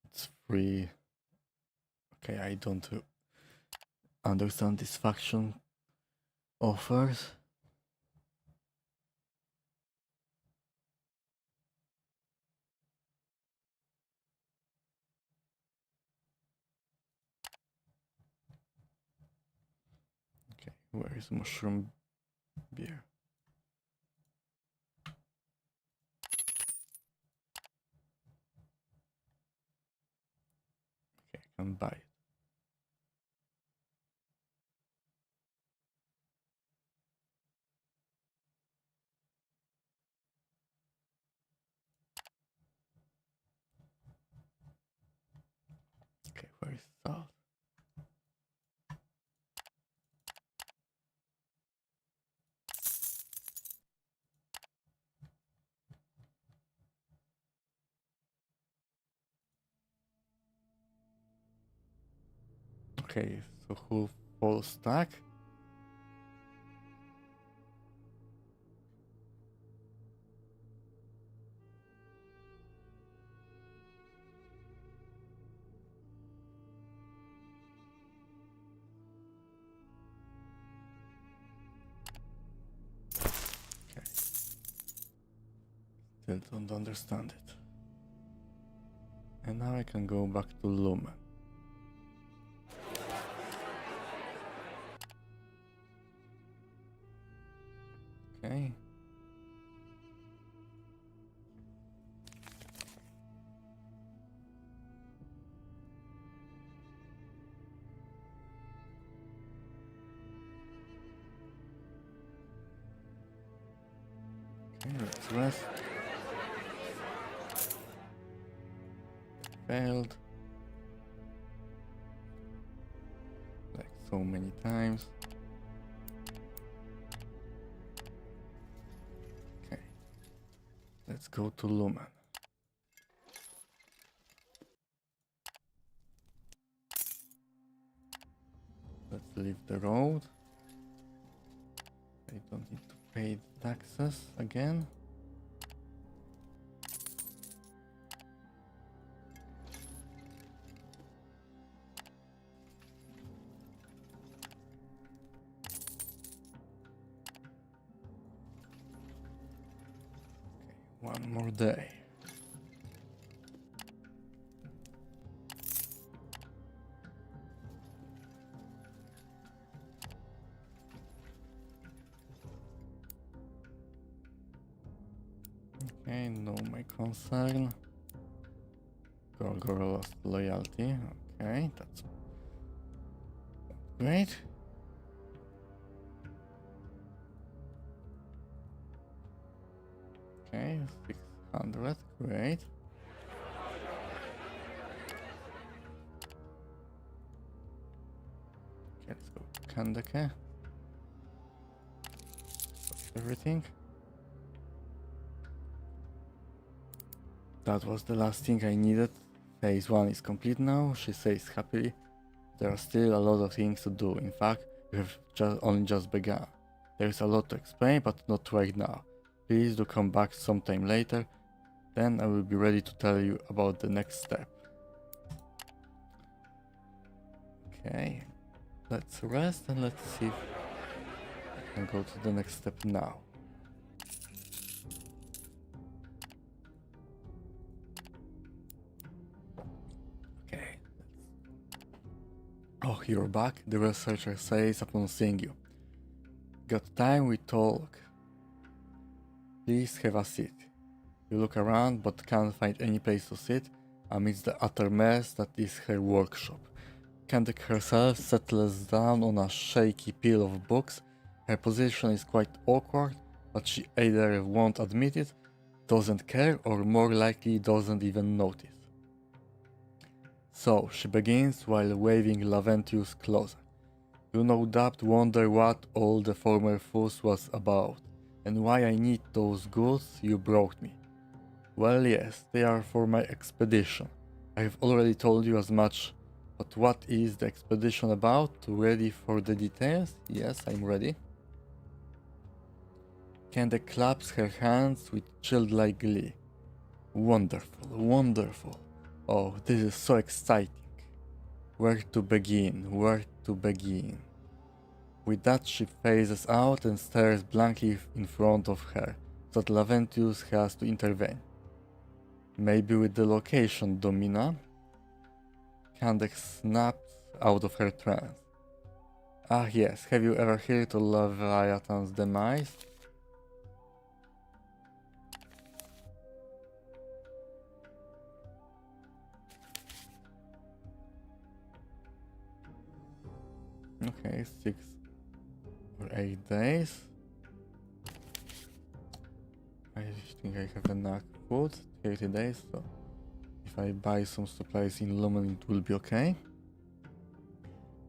it's free. Okay, I don't understand this faction offers. Okay, where is mushroom beer? Okay, I can buy it. Okay, where is salt? Okay, so who full stack? Okay, still don't understand it. And now I can go back to Lumen. Okay. Okay, let's rest. Failed. Like so many times. Okay. Let's go to Lumen. Let's leave the road. I don't need to pay taxes again. Okay, one more day. Okay, no my concern. Gorgor lost loyalty. Okay, that's great. Okay, 600, great. Okay, let's go to Kandake. Everything. That was the last thing I needed. Phase 1 is complete now, she says happily. There are still a lot of things to do. In fact, we have only just begun. There is a lot to explain, but not right now. Please do come back sometime later. Then I will be ready to tell you about the next step. Okay, let's rest and let's see if I can go to the next step now. Okay. Oh, you're back, the researcher says upon seeing you. Got time we talk. Please have a seat. You look around but can't find any place to sit amidst the utter mess that is her workshop. Kendrick herself settles down on a shaky pile of books. Her position is quite awkward, but she either won't admit it, doesn't care, or more likely doesn't even notice. So she begins while waving Laventius closer. You no doubt wonder what all the former fuss was about, and why I need those goods you brought me. Well, yes, they are for my expedition. I have already told you as much, But what is the expedition about? Ready for the details? Yes, I'm ready. Candy claps her hands with childlike glee. Wonderful, wonderful. Oh, this is so exciting. Where to begin? Where to begin? With that, she phases out and stares blankly in front of her, so that Laventius has to intervene. Maybe with the location, Domina? Candex snaps out of her trance. Ah yes, have you ever heard of Leviathan's demise? Okay, 6 or 8 days. I think I have enough food, 30 days, so if I buy some supplies in Lumen it will be okay.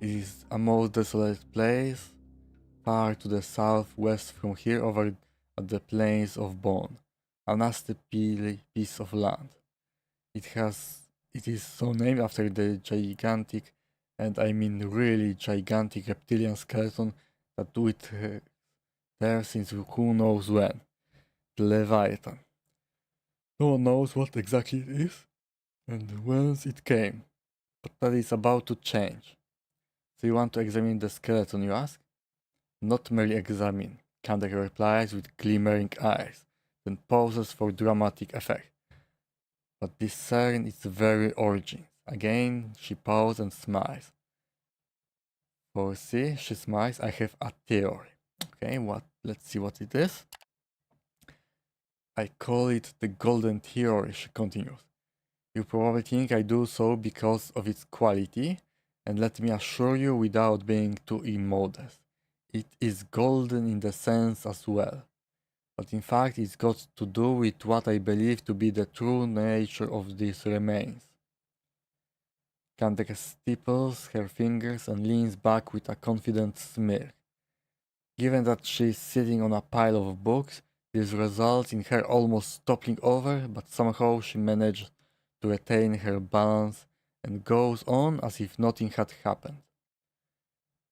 It is a most desolate place, far to the southwest from here over at the plains of Bone, a nasty piece of land. It is so named after the gigantic, and I mean really gigantic reptilian skeleton that with there since who knows when. The Leviathan. No one knows what exactly it is and whence it came, but that is about to change. So you want to examine the skeleton, you ask? Not merely examine, Kandek replies with glimmering eyes, then pauses for dramatic effect. But discern its very origins. Again, she pauses and smiles. For see, she smiles, I have a theory. Okay, let's see what it is. I call it the golden theory, she continues. You probably think I do so because of its quality, and let me assure you without being too immodest, it is golden in the sense as well. But in fact it's got to do with what I believe to be the true nature of these remains. Kandek stipples her fingers and leans back with a confident smirk. Given that she is sitting on a pile of books, this results in her almost toppling over, but somehow she manages to retain her balance and goes on as if nothing had happened.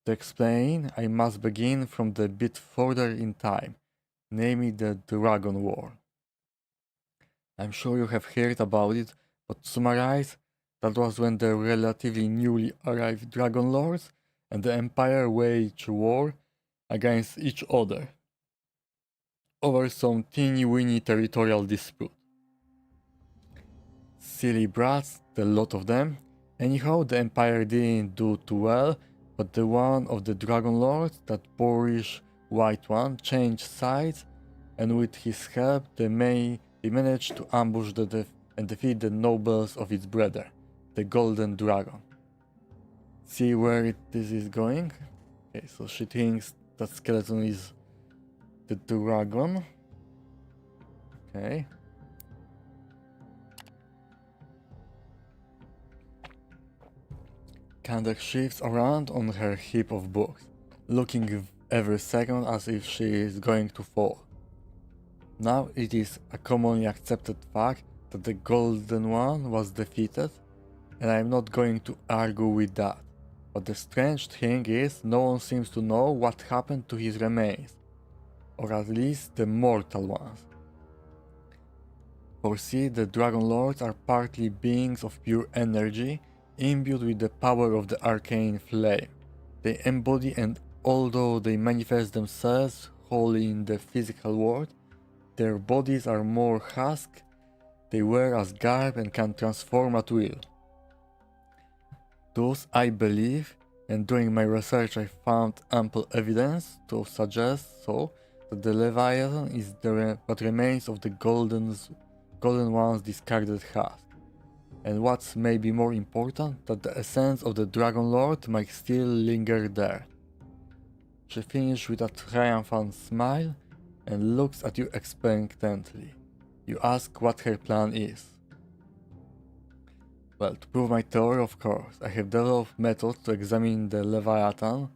To explain, I must begin from the bit further in time, namely the Dragon War. I'm sure you have heard about it, but to summarize, that was when the relatively newly arrived Dragon Lords and the Empire waged war against each other over some teeny-weeny territorial dispute. Silly brats, the lot of them. Anyhow, the Empire didn't do too well, but the one of the Dragon Lords, that boorish white one, changed sides, and with his help they managed to ambush and defeat the nobles of its brother, the Golden Dragon. See where this is going? Okay, so she thinks that skeleton is the dragon. Okay. Kandek shifts around on her heap of books, looking every second as if she is going to fall. Now it is a commonly accepted fact that the Golden One was defeated, and I am not going to argue with that. But the strange thing is, no one seems to know what happened to his remains, or at least the mortal ones. For see, the Dragon Lords are partly beings of pure energy, imbued with the power of the arcane flame. They embody, and although they manifest themselves wholly in the physical world, their bodies are more husk, they wear as garb and can transform at will. Thus, I believe, and during my research I found ample evidence to suggest that the Leviathan is what remains of the Golden One's discarded husk. And what's maybe more important, that the essence of the Dragon Lord might still linger there. She finishes with a triumphant smile and looks at you expectantly. You ask what her plan is. Well, to prove my theory, of course, I have developed methods to examine the Leviathan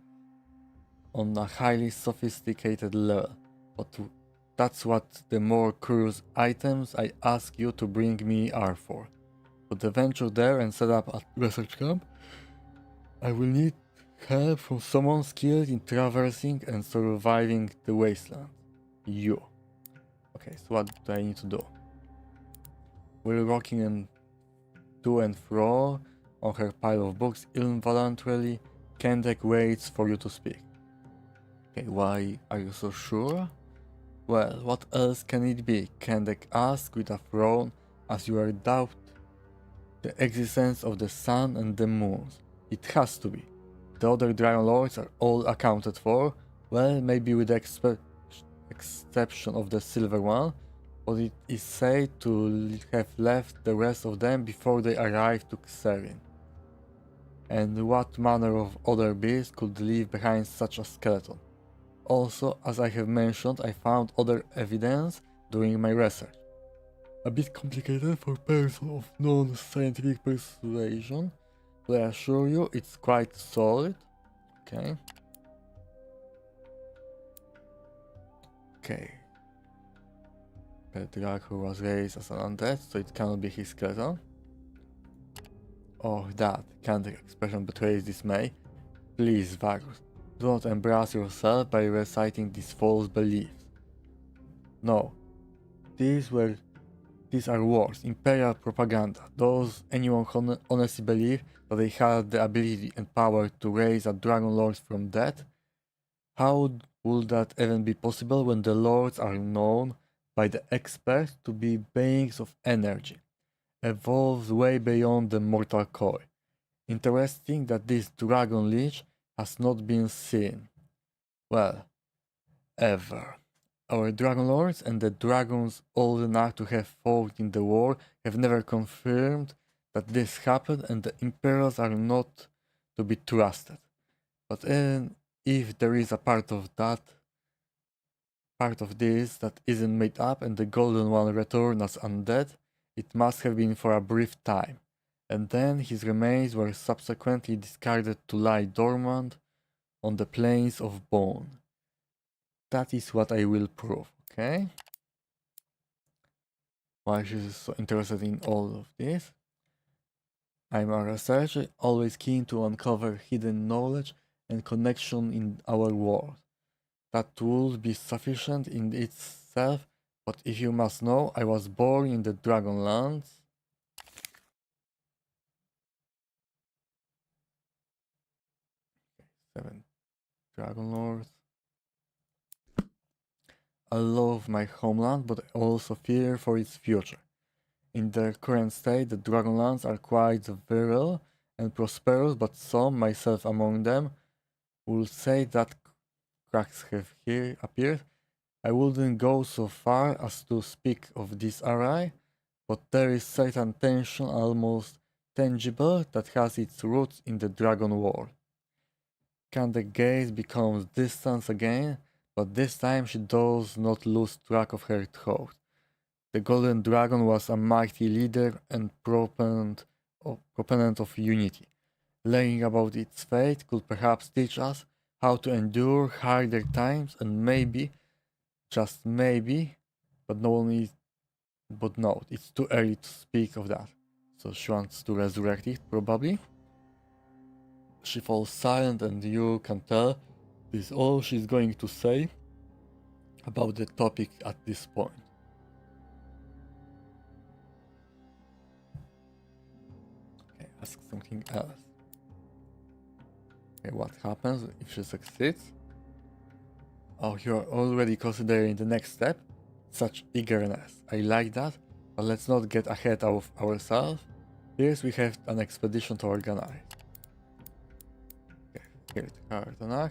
on a highly sophisticated level, but that's what the more curious items I ask you to bring me are for. But the venture there and set up a research camp I will need help from someone skilled in traversing and surviving the wasteland. You. Okay, so what do I need to do? While rocking and to and fro on her pile of books involuntarily, Kendek waits for you to speak. Okay, why are you so sure? Well, what else can it be? Kendek asks with a frown as you doubt the existence of the sun and the moons. It has to be. The other Dragon Lords are all accounted for, well, maybe with the exception of the Silver One, but it is said to have left the rest of them before they arrived to Xerin. And what manner of other beast could leave behind such a skeleton? Also, as I have mentioned, I found other evidence during my research. A bit complicated for person of non-scientific persuasion, but I assure you it's quite solid. Okay. Okay. Petrarch who was raised as an undead, so it cannot be his skeleton. Oh, that kind of expression betrays dismay. Please, Vagrus, do not embarrass yourself by reciting these false beliefs. No, these are wars, imperial propaganda. Those anyone honestly believe that they had the ability and power to raise a dragon lord from death? How would that even be possible when the lords are known by the experts to be beings of energy, evolved way beyond the mortal coil? Interesting that this dragon lich has not been seen. Well, ever. Our dragon lords and the dragons old enough to have fought in the war have never confirmed that this happened, and the imperials are not to be trusted. But even if there is a part of this that isn't made up and the golden one returned as undead, it must have been for a brief time, and then his remains were subsequently discarded to lie dormant on the plains of bone. That is what I will prove, okay? Why she's so interested in all of this? I'm a researcher, always keen to uncover hidden knowledge and connection in our world. That would be sufficient in itself, but if you must know, I was born in the Dragonlands. 7 Dragon Lords. I love my homeland, but I also fear for its future. In their current state, the Dragonlands are quite virile and prosperous, but some, myself among them, will say that cracks have here appeared. I wouldn't go so far as to speak of disarray, but there is certain tension almost tangible that has its roots in the dragon world. Can the gaze becomes distant again, but this time she does not lose track of her thought. The Golden Dragon was a mighty leader and proponent of unity. Learning about its fate could perhaps teach us how to endure harder times and maybe, just maybe, but no, it's too early to speak of that. So she wants to resurrect it, probably. She falls silent and you can tell this is all she's going to say about the topic at this point. Okay, ask something else. Okay, what happens if she succeeds? Oh, you're already considering the next step? Such eagerness. I like that, but let's not get ahead of ourselves. First, we have an expedition to organize. Okay, here Kartanach.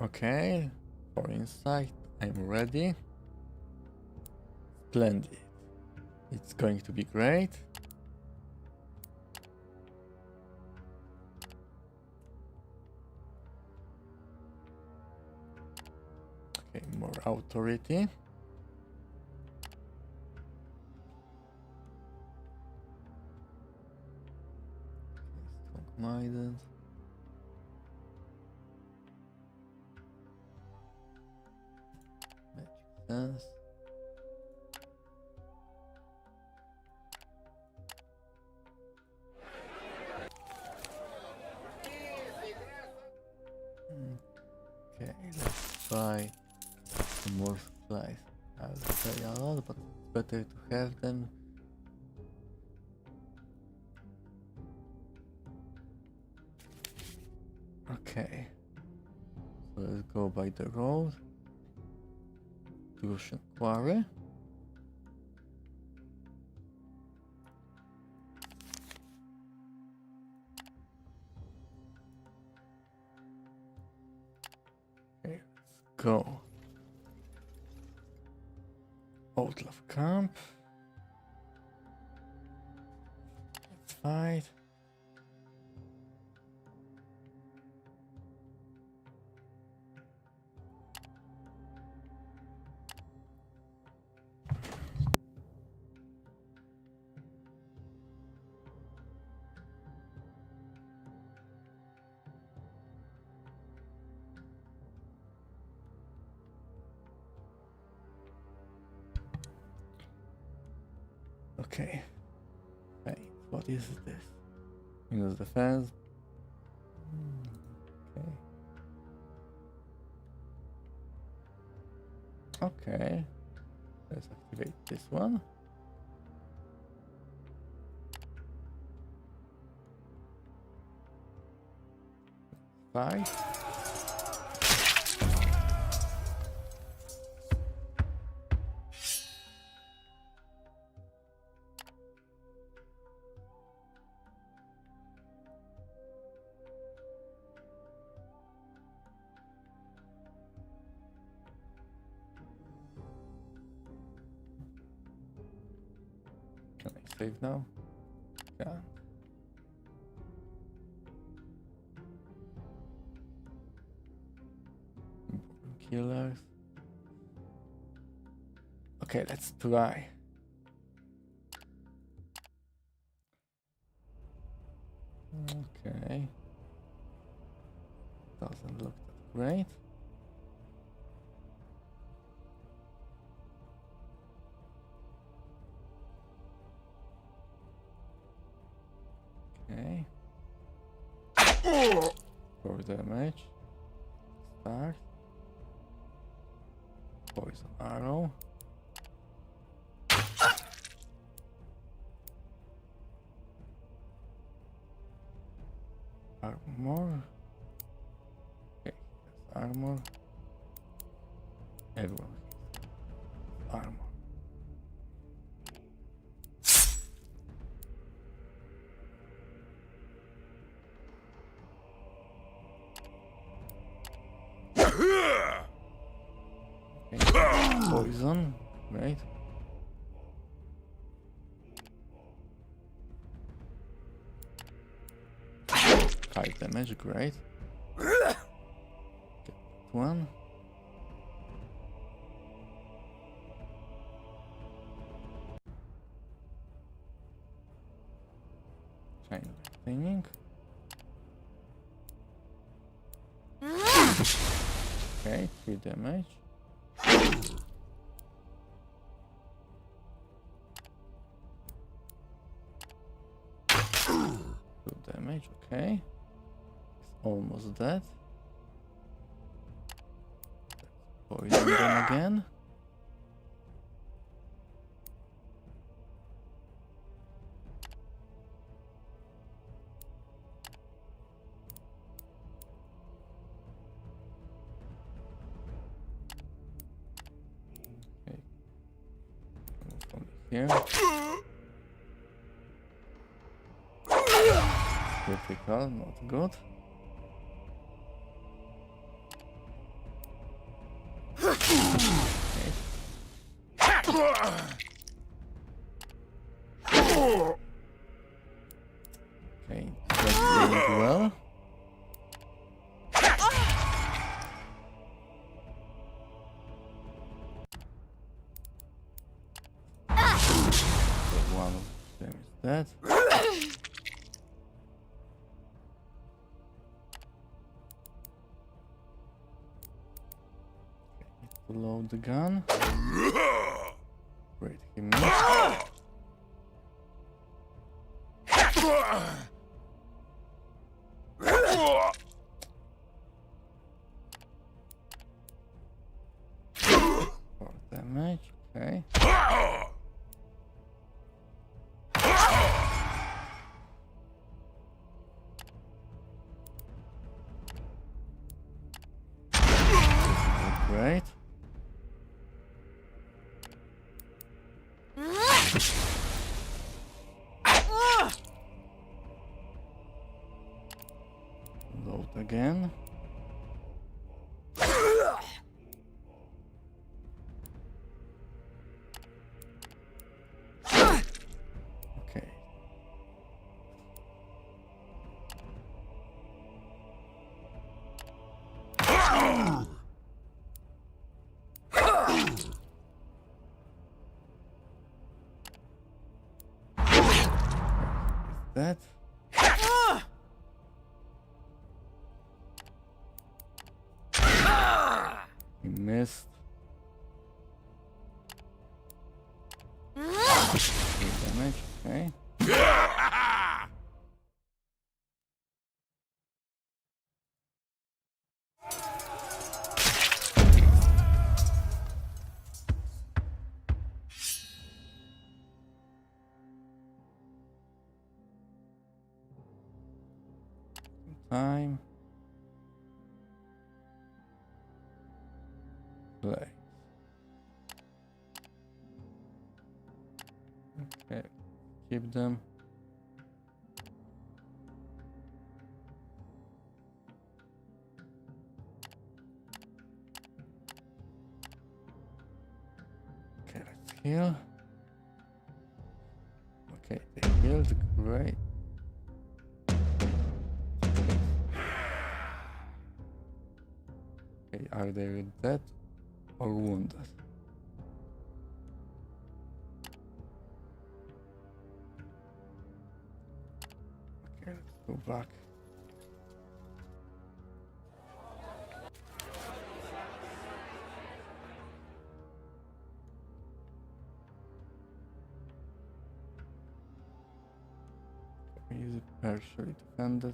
Okay, for insight, I'm ready. Splendid. It's going to be great. Okay, more authority. Strong-minded. Magic sense. let's buy some more supplies. I will pay a lot, but it's better to have them. Okay, so let's go by the road to Ocean Quarry. Okay, let's go. Outlaw Camp. Let's fight. Okay. Hey, what is this? Minus defense. Okay. Okay. Let's activate this one. Fight. Can I save now? Yeah. Killers. Okay, let's try. Okay. Doesn't look that great. Okay. 4 damage. Start. Poison arrow. Armor. Okay, that's armor. Everyone has armor. Okay. Poison, right? Five damage, great. Get one. Chain lightning. Okay, 3 damage. 2 damage, okay. It's almost dead. Poison them again. Okay. Move from here. Critical, not good. Okay, that's doing well. So one of them is dead. To load the gun. Great, he missed. Great. Load again. Okay. That. He missed. Damage. Okay. Time. Play. Okay. Keep them. Okay, let's heal. Okay, they healed. Great. Okay, are they dead or wounded? Okay, let's go back. Easy, partially defended.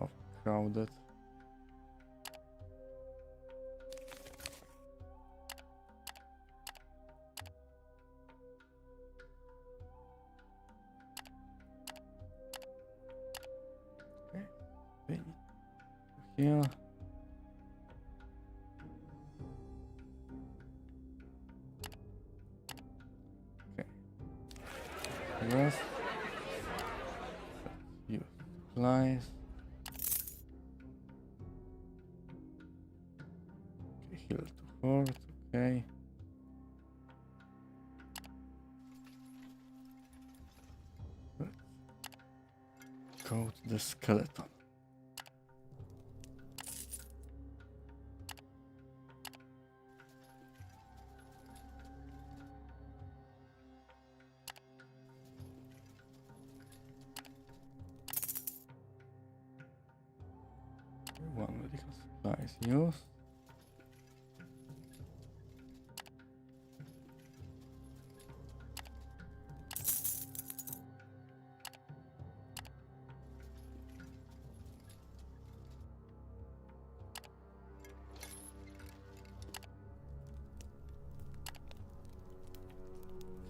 Oh, crowded. Okay, they need to heal. Okay, rest. Use supplies. Okay, heal to fort. Okay. Go to the skeleton. One medical supply is used.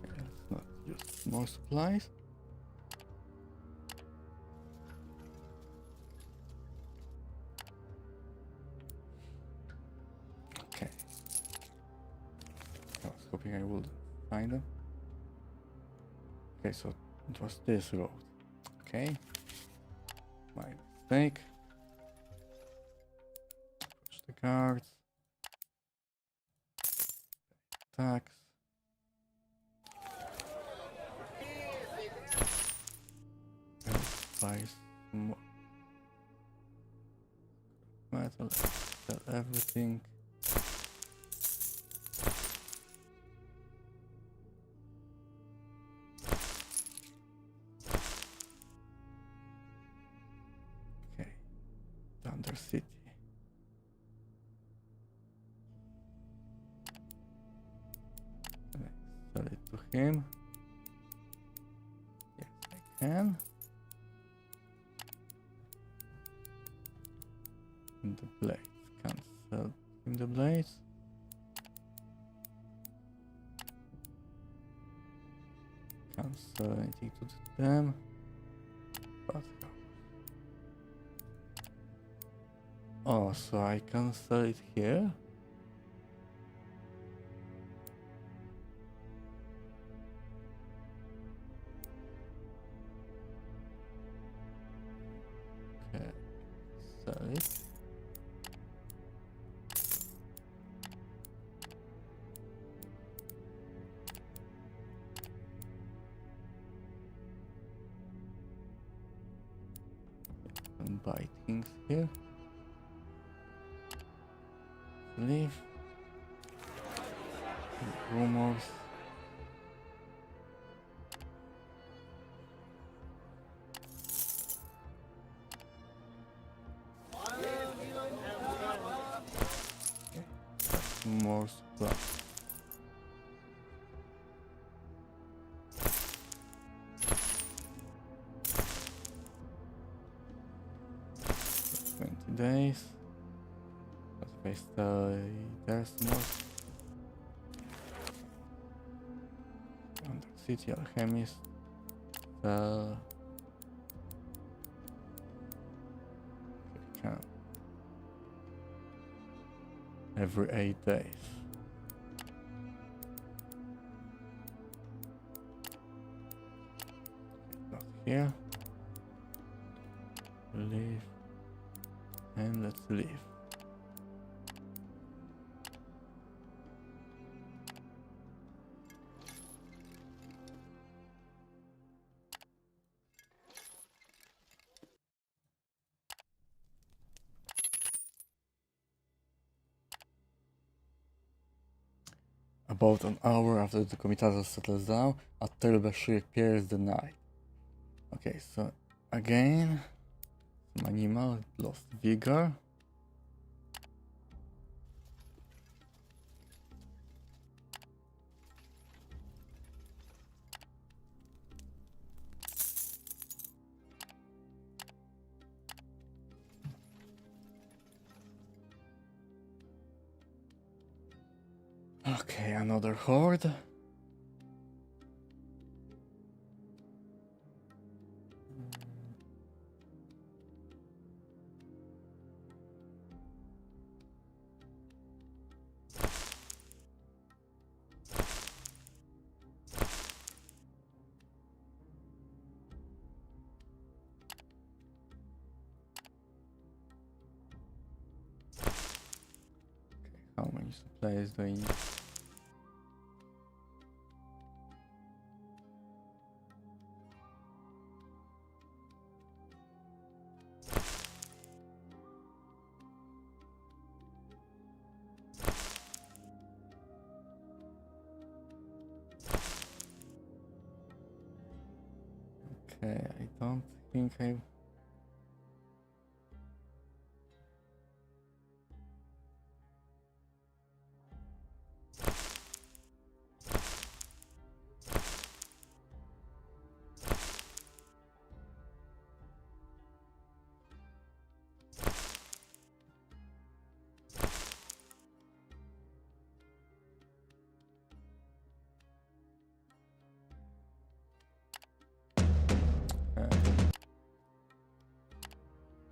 Okay, let's not use more supplies. Okay. I was hoping I would find them. Okay, so it was this road. Okay. My mistake. Push the guards. Attacks. And buy some more metal. Sell everything. Okay. Thunder City. Sell it to him. Yes, I can. And the blades. Can't sell him the blades. Can't sell anything to them. But Oh, so I can sell it here? Okay, sell it. And buy things here. Leave. Rumors. More supply. Days. But if I stay there's more. Under City Alchemist. Can. Every 8 days. Not here. Leave. And let's leave. About an hour after the Comitatus settles down, a terrible shriek pierces the night. Okay, so again, some animal lost vigor. Okay, another horde. How many supplies do I need? Okay, I don't think I...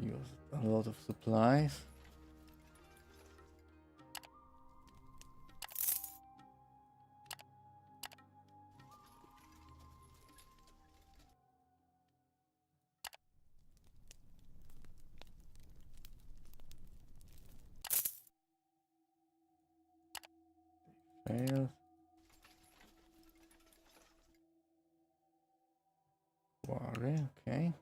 used a lot of supplies. Failed. Worry, okay.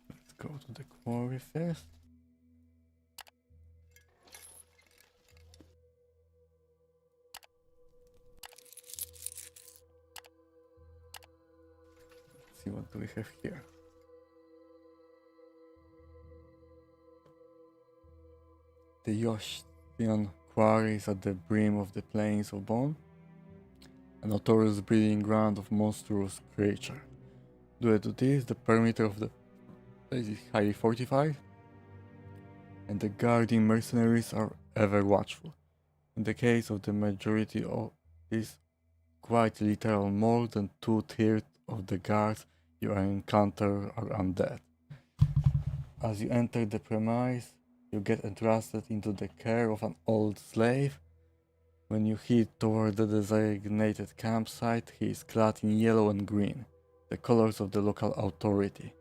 Let's go to the quarry first. Let's see what do we have here. The Yoshtian quarry is at the brim of the plains of Bone, a notorious breeding ground of monstrous creatures. Due to this, the perimeter of the place is highly fortified, and the guarding mercenaries are ever watchful. In the case of the majority of this quite literal, more than 2/3 of the guards you encounter are undead. As you enter the premise, you get entrusted into the care of an old slave. When you head toward the designated campsite, he is clad in yellow and green, the colors of the local authority.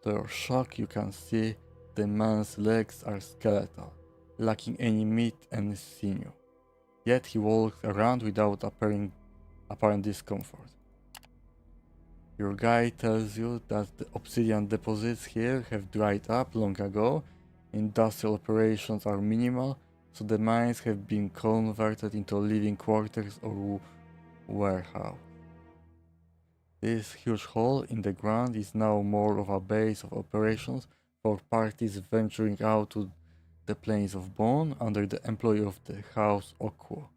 To your shock, you can see the man's legs are skeletal, lacking any meat and sinew. Yet he walks around without apparent discomfort. Your guide tells you that the obsidian deposits here have dried up long ago, industrial operations are minimal, so the mines have been converted into living quarters or warehouse. This huge hole in the ground is now more of a base of operations for parties venturing out to the plains of Bone under the employ of the House Okwo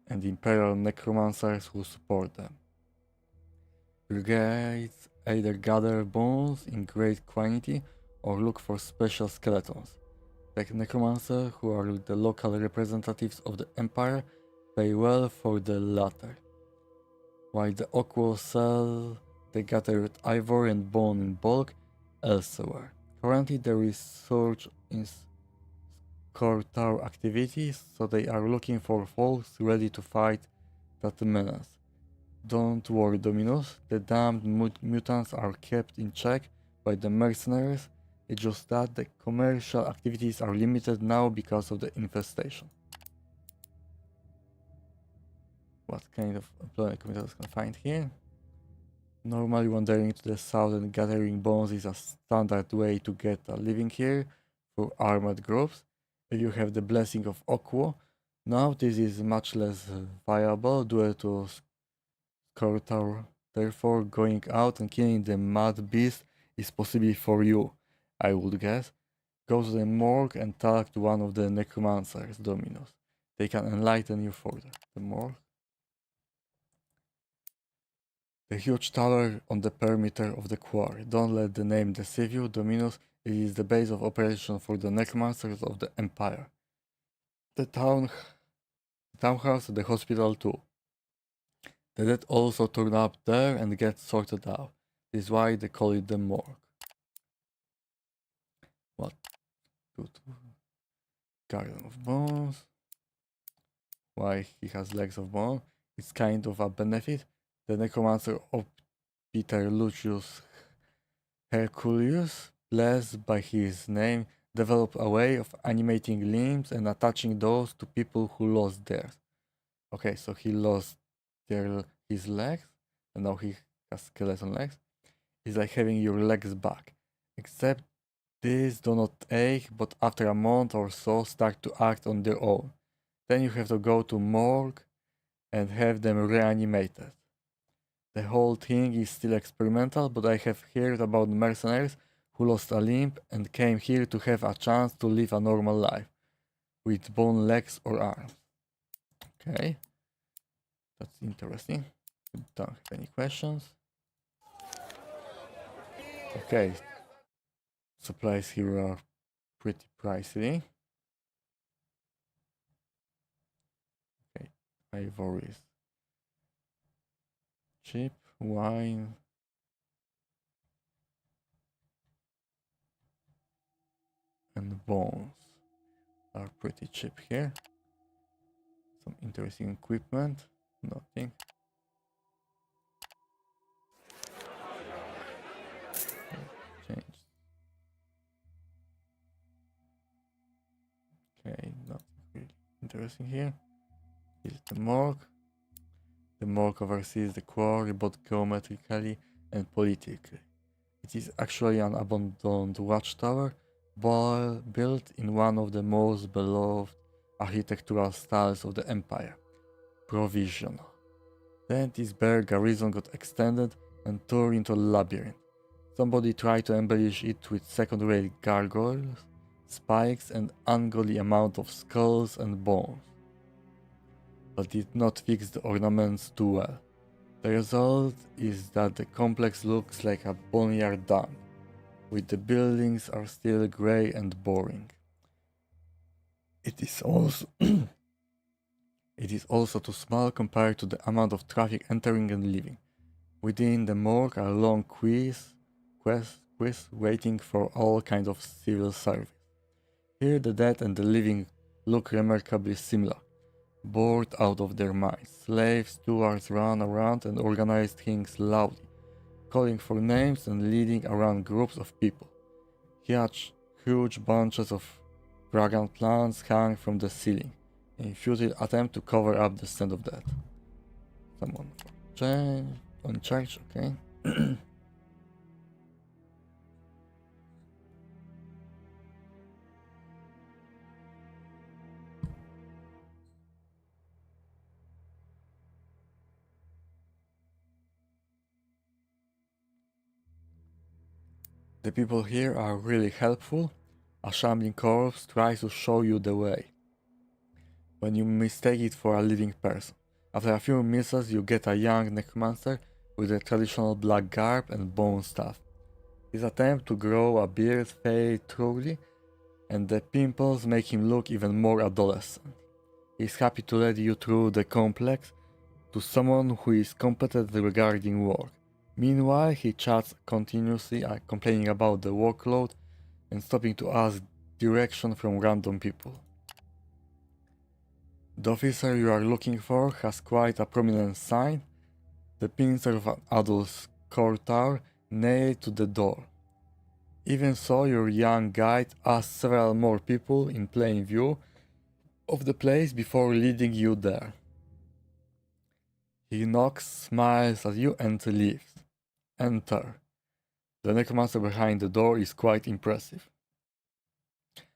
and imperial necromancers who support them. Brigades either gather bones in great quantity or look for special skeletons. The necromancers, who are the local representatives of the empire, pay well for the latter, while the Okwo sell the gathered ivory and bone in bulk elsewhere. Currently there is surge in Scortar activities, so they are looking for folks ready to fight that menace. Don't worry, Dominus, the damned mutants are kept in check by the mercenaries. It's just that the commercial activities are limited now because of the infestation. What kind of employment committees can find here? Normally wandering to the south and gathering bones is a standard way to get a living here for armored groups. If you have the blessing of Okwo, now this is much less viable due to Scortar. Therefore, going out and killing the mad beast is possibly for you, I would guess. Go to the morgue and talk to one of the necromancers, Dominus. They can enlighten you further. The morgue. The huge tower on the perimeter of the quarry. Don't let the name deceive you, Dominus. It is the base of operation for the necromancers of the Empire. The townhouse and the hospital too. The dead also turn up there and get sorted out. This is why they call it the morgue. What? Good. Garden of Bones. Why he has legs of bone? It's kind of a benefit. The necromancer of Peter Lucius Herculeus, blessed by his name, developed a way of animating limbs and attaching those to people who lost theirs. Okay, so he lost his legs, and now he has skeleton legs. It's like having your legs back. Except these do not ache, but after a month or so start to act on their own. Then you have to go to morgue and have them reanimated. The whole thing is still experimental, but I have heard about mercenaries who lost a limb and came here to have a chance to live a normal life, with bone legs or arms. Okay, that's interesting. Don't have any questions. Okay, supplies here are pretty pricey. Okay, ivory is cheap, wine. And bones are pretty cheap here. Some interesting equipment, nothing. Change. Okay, nothing really interesting here. This is the morgue. The morgue oversees the quarry both geometrically and politically. It is actually an abandoned watchtower built in one of the most beloved architectural styles of the empire, provisional. Then this bare garrison got extended and turned into a labyrinth. Somebody tried to embellish it with second-rate gargoyles, spikes, and ungodly amount of skulls and bones, but did not fix the ornaments too well. The result is that the complex looks like a boneyard dump, with the buildings are still grey and boring. It is also it is also too small compared to the amount of traffic entering and leaving. Within the morgue are long queues waiting for all kinds of civil service. Here the dead and the living look remarkably similar, bored out of their minds. Slaves, stewards run around and organize things loudly, calling for names and leading around groups of people. Huge bunches of fragrant plants hang from the ceiling, in futile attempt to cover up the scent of death. Someone on charge, okay. The people here are really helpful. A shambling corpse tries to show you the way, when you mistake it for a living person. After a few misses, you get a young necromancer with a traditional black garb and bone staff. His attempt to grow a beard fades thoroughly, and the pimples make him look even more adolescent. He is happy to lead you through the complex to someone who is competent regarding work. Meanwhile, he chats continuously, complaining about the workload and stopping to ask direction from random people. The officer you are looking for has quite a prominent sign, the pincer of an adult court tower nailed to the door. Even so, your young guide asks several more people in plain view of the place before leading you there. He knocks, smiles at you, and leaves. Enter. The necromancer behind the door is quite impressive.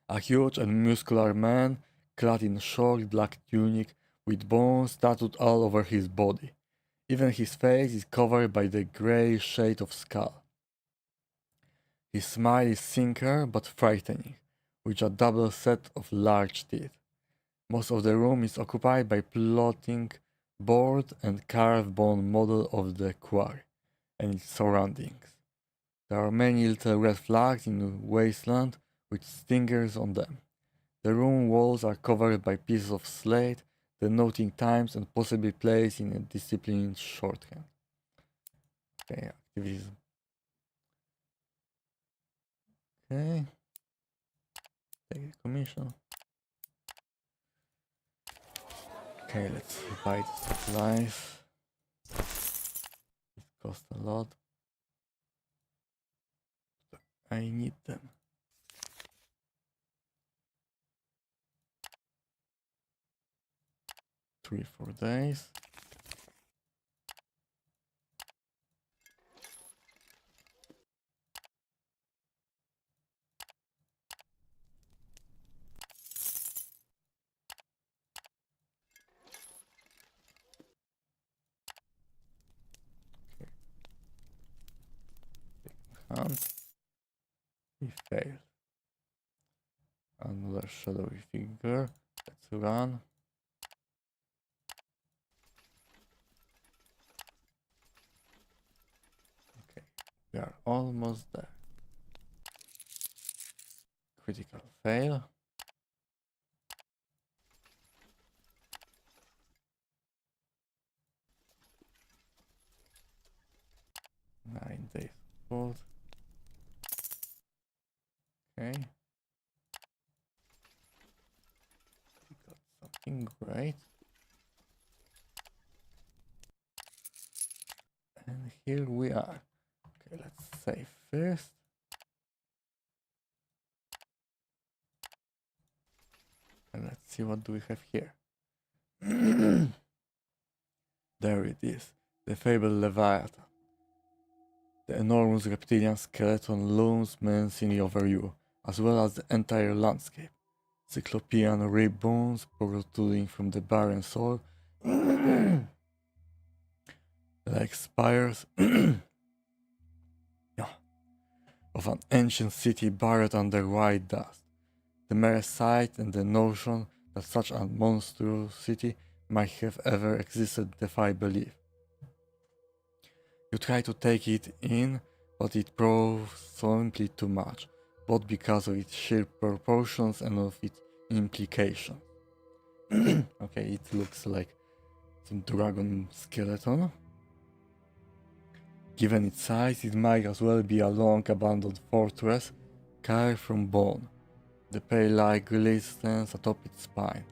A huge and muscular man, clad in a short black tunic, with bones tattooed all over his body. Even his face is covered by the grey shade of skull. His smile is singular but frightening, with a double set of large teeth. Most of the room is occupied by plotting board and carved bone model of the quarry and its surroundings. There are many little red flags in the wasteland with stingers on them. The room walls are covered by pieces of slate, denoting times and possibly placed in a disciplined shorthand. Okay, activism. Okay. Take the commission. Okay, let's buy the supplies. It costs a lot. I need them. 3-4 days. And we failed. Another shadowy figure. Let's run. Okay, we are almost there. Critical fail. Nine days old. Okay. We got something great. And here we are. Okay, let's save first. And let's see what do we have here. There it is. The fabled Leviathan. The enormous reptilian skeleton looms menacingly over you, as well as the entire landscape. Cyclopean rib bones protruding from the barren soil, like spires of an ancient city buried under white dust. The mere sight and the notion that such a monstrosity might have ever existed defy belief. You try to take it in, but it proves simply too much, both because of its sheer proportions and of its implications. Okay, it looks like some dragon skeleton. Given its size, it might as well be a long abandoned fortress carved from bone. The pale light glistens atop its spine.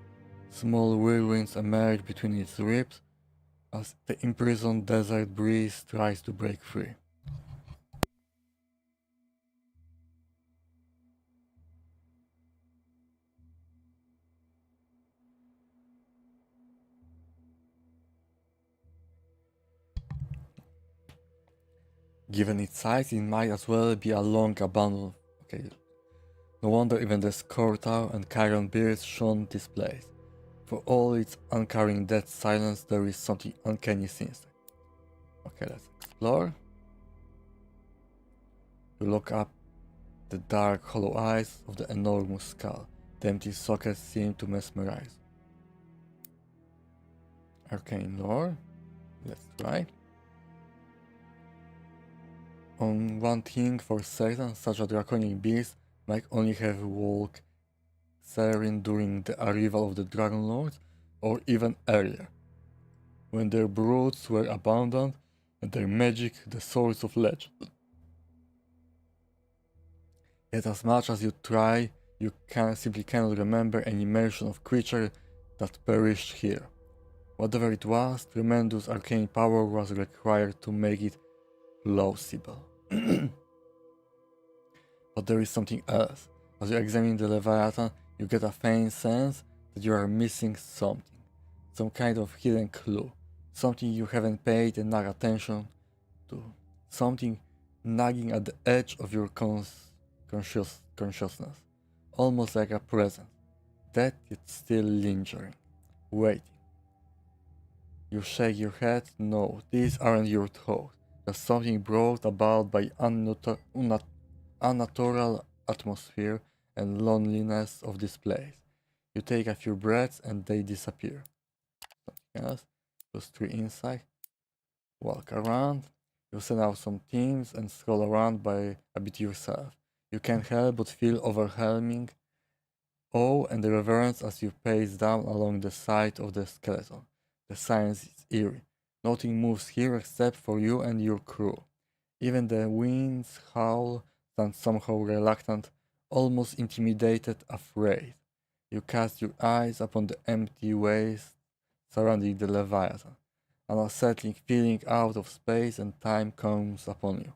Small whirlwinds emerge between its ribs as the imprisoned desert breeze tries to break free. Given its size, it might as well be a long abandoned. Okay, no wonder even the Scortau and Chiron beards shone this place. For all its uncaring dead silence, there is something uncanny sinister. Okay, let's explore. You look up the dark, hollow eyes of the enormous skull. The empty sockets seem to mesmerize. Arcane lore. Let's try. On one thing for certain, such a draconic beast might only have walked Serene during the arrival of the Dragon Lords, or even earlier, when their broods were abundant and their magic the source of legend. Yet as much as you try, you simply cannot remember any mention of creature that perished here. Whatever it was, tremendous arcane power was required to make it plausible. But there is something else. As you examine the Leviathan, you get a faint sense that you are missing something. Some kind of hidden clue. Something you haven't paid enough attention to. Something nagging at the edge of your consciousness. Almost like a presence. That it's still lingering. Waiting. You shake your head. No, these aren't your thoughts. There's something brought about by unnatural atmosphere and loneliness of this place. You take a few breaths and they disappear. Something else. Plus 3 insight. Walk around. You send out some teams and scroll around by a bit yourself. You can't help but feel overwhelming awe and reverence as you pace down along the side of the skeleton. The silence is eerie. Nothing moves here except for you and your crew. Even the winds howl, stand somehow reluctant, almost intimidated, afraid. You cast your eyes upon the empty waste surrounding the Leviathan. An unsettling feeling out of space and time comes upon you.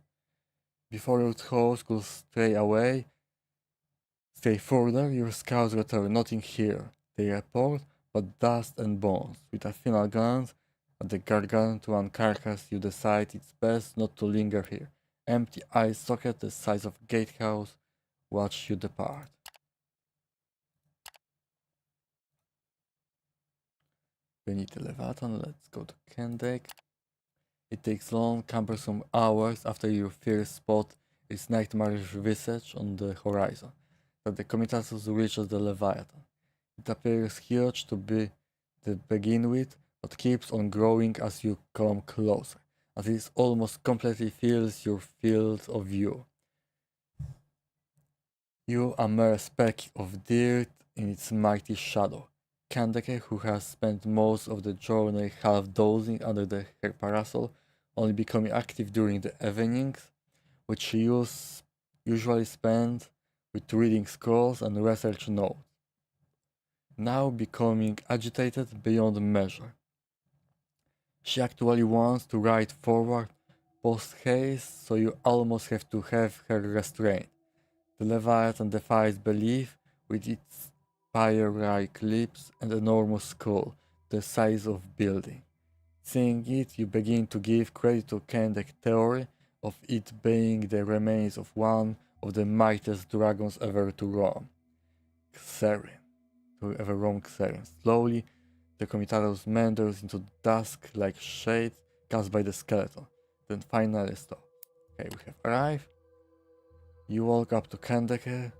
Before your thoughts could stray further, your scouts return, nothing here. They report but dust and bones. With a final glance at the gargantuan carcass, you decide it's best not to linger here. Empty eye socket the size of a gatehouse watch you depart. Beneath the Leviathan, let's go to Kendek. It takes long, cumbersome hours after you first spot its nightmarish visage on the horizon that the Comitatus reaches the Leviathan. It appears huge to begin with, but keeps on growing as you come closer, as it almost completely fills your field of view. You a mere speck of dirt in its mighty shadow. Kandake, who has spent most of the journey half dozing under her parasol, only becoming active during the evenings, which she usually spent with reading scrolls and research notes, now becoming agitated beyond measure. She actually wants to ride forward post haste, so you almost have to have her restrained. The Leviathan defies belief with its fire-like lips and enormous skull, the size of building. Seeing it, you begin to give credit to Kendek's theory of it being the remains of one of the mightiest dragons ever to roam. Xeren. Slowly, the Comitatus meanders into dusk like shade cast by the skeleton, then finally stops. Okay, we have arrived. You walk up to Kendeke,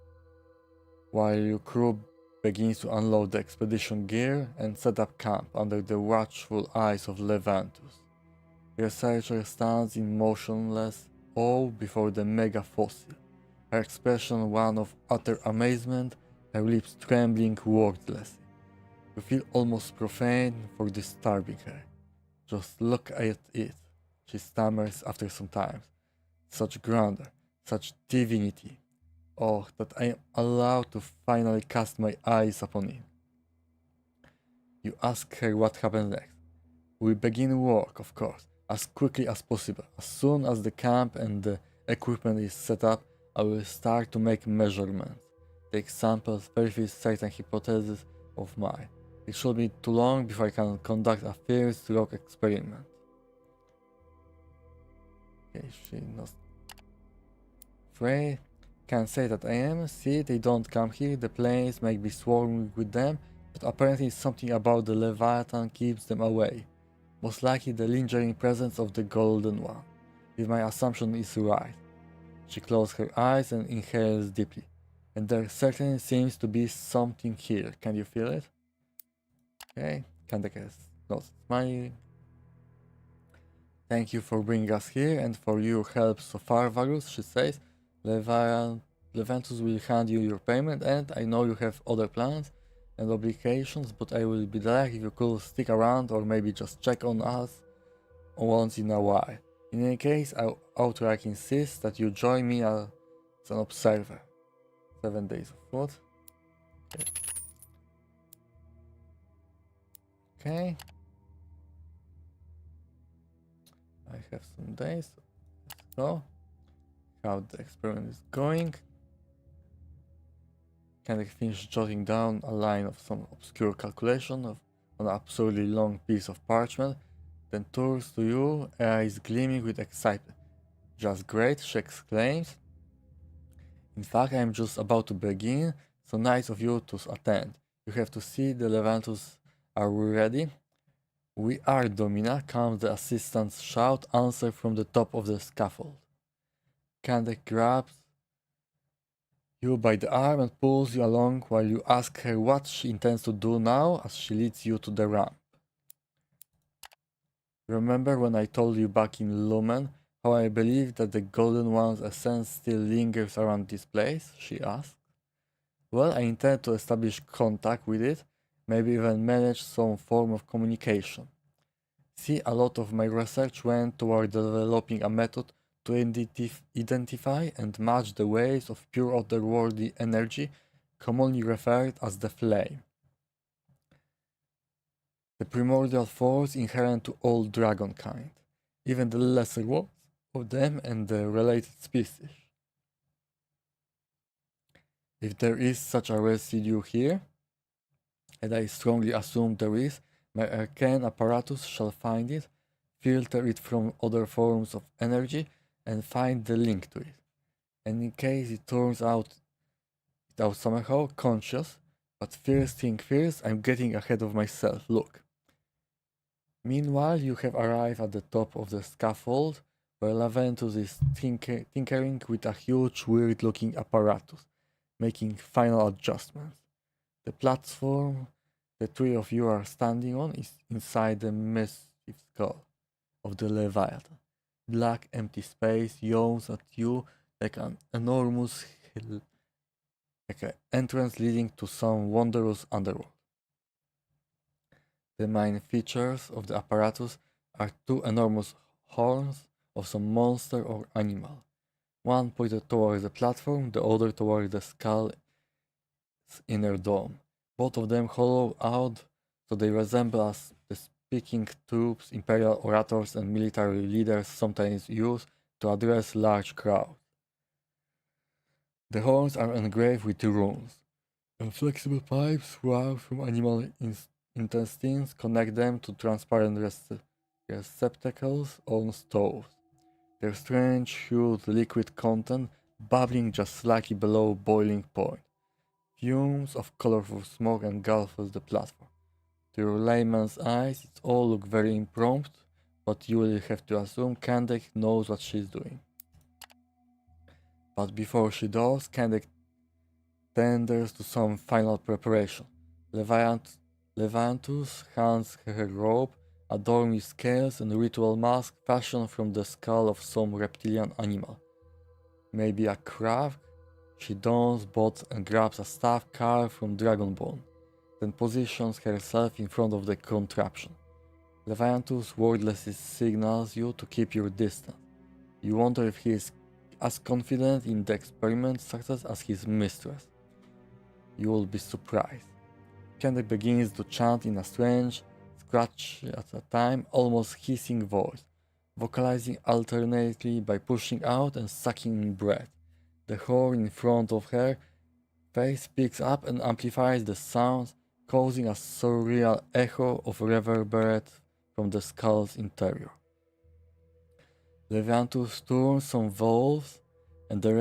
while your crew begins to unload the expedition gear and set up camp under the watchful eyes of Levantus. The researcher stands in motionless awe before the mega fossil, her expression one of utter amazement her lips trembling wordlessly. You feel almost profane for disturbing her. Just look at it, she stammers after some time. Such grandeur, such divinity. Oh, that I am allowed to finally cast my eyes upon it. You ask her what happens next. We begin work, of course, as quickly as possible. As soon as the camp and the equipment is set up, I will start to make measurements, take samples, verify certain hypotheses of mine. It should be too long before I can conduct a first rock experiment. Okay, she not afraid. Can't say that I am. See, they don't come here. The planes may be swarming with them, but apparently something about the Leviathan keeps them away. Most likely the lingering presence of the Golden One, if my assumption is right. She closes her eyes and inhales deeply. And there certainly seems to be something here. Can you feel it? Okay, Kandek is not smiling. Thank you for bringing us here and for your help so far, Vagrus, she says. Levantus will hand you your payment, and I know you have other plans and obligations, but I will be glad if you could stick around or maybe just check on us once in a while. In any case, I outright insist that you join me as an observer. 7 days of what? Okay. I have some days. Let's go. How the experiment is going. Can I finish jotting down a line of some obscure calculation on an absurdly long piece of parchment, then turns to you, eyes gleaming with excitement. Just great, she exclaims. In fact, I am just about to begin, so nice of you to attend. You have to see the Levantus. Are we ready? We are, Domina, comes the assistant's shout answer from the top of the scaffold. Kandek grabs you by the arm and pulls you along while you ask her what she intends to do now as she leads you to the ramp. Remember when I told you back in Lumen how I believe that the Golden One's essence still lingers around this place? She asked. Well, I intend to establish contact with it, maybe even manage some form of communication. See, a lot of my research went toward developing a method to identify and match the waves of pure otherworldly energy, commonly referred as the flame. The primordial force inherent to all dragonkind, even the lesser ones of them and the related species. If there is such a residue here, and I strongly assume there is, my arcane apparatus shall find it, filter it from other forms of energy, and find the link to it. And in case it turns out somehow conscious, but first thing first, I'm getting ahead of myself, look. Meanwhile, you have arrived at the top of the scaffold, where Laventus is tinkering with a huge weird-looking apparatus, making final adjustments. The platform the three of you are standing on is inside the massive skull of the Leviathan. Black empty space yawns at you like an enormous hill, like an entrance leading to some wondrous underworld. The main features of the apparatus are two enormous horns of some monster or animal, one pointed towards the platform, the other towards the skull's inner dome. Both of them hollow out so they resemble as the speaking tubes imperial orators and military leaders sometimes use to address large crowds. The horns are engraved with runes, and flexible pipes wound from animal intestines connect them to transparent receptacles on stoves. Their strange hued liquid content bubbling just slightly below boiling point. Fumes of colorful smoke engulf the platform. To your layman's eyes, it all looks very impromptu, but you will have to assume Kandek knows what she's doing. But before she does, Kandek tenders to some final preparation. Levantus hands her robe, adorned with scales and ritual mask fashioned from the skull of some reptilian animal. Maybe a crab? She dons both and grabs a staff carved from dragonbone, then positions herself in front of the contraption. Levianthus wordlessly signals you to keep your distance. You wonder if he is as confident in the experiment's success as his mistress. You will be surprised. Kendrick begins to chant in a strange, scratch at a time, almost hissing voice, vocalizing alternately by pushing out and sucking in breath. The horn in front of her face picks up and amplifies the sounds, causing a surreal echo of reverberate from the skull's interior. Levianthus turns some valves and the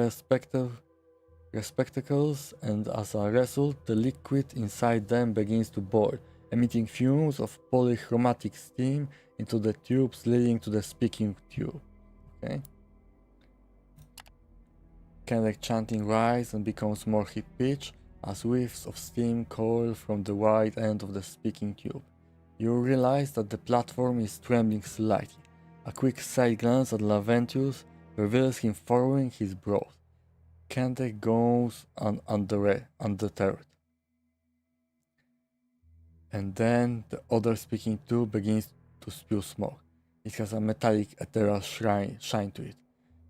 receptacles, and as a result, the liquid inside them begins to boil, emitting fumes of polychromatic steam into the tubes leading to the speaking tube. Okay. Kendrick chanting rise and becomes more high-pitched as whiffs of steam coil from the wide end of the speaking tube. You realize that the platform is trembling slightly. A quick side glance at Laventus reveals him furrowing his brows. Kendrick goes undeterred. And then the other speaking tube begins to spew smoke. It has a metallic ethereal shine to it.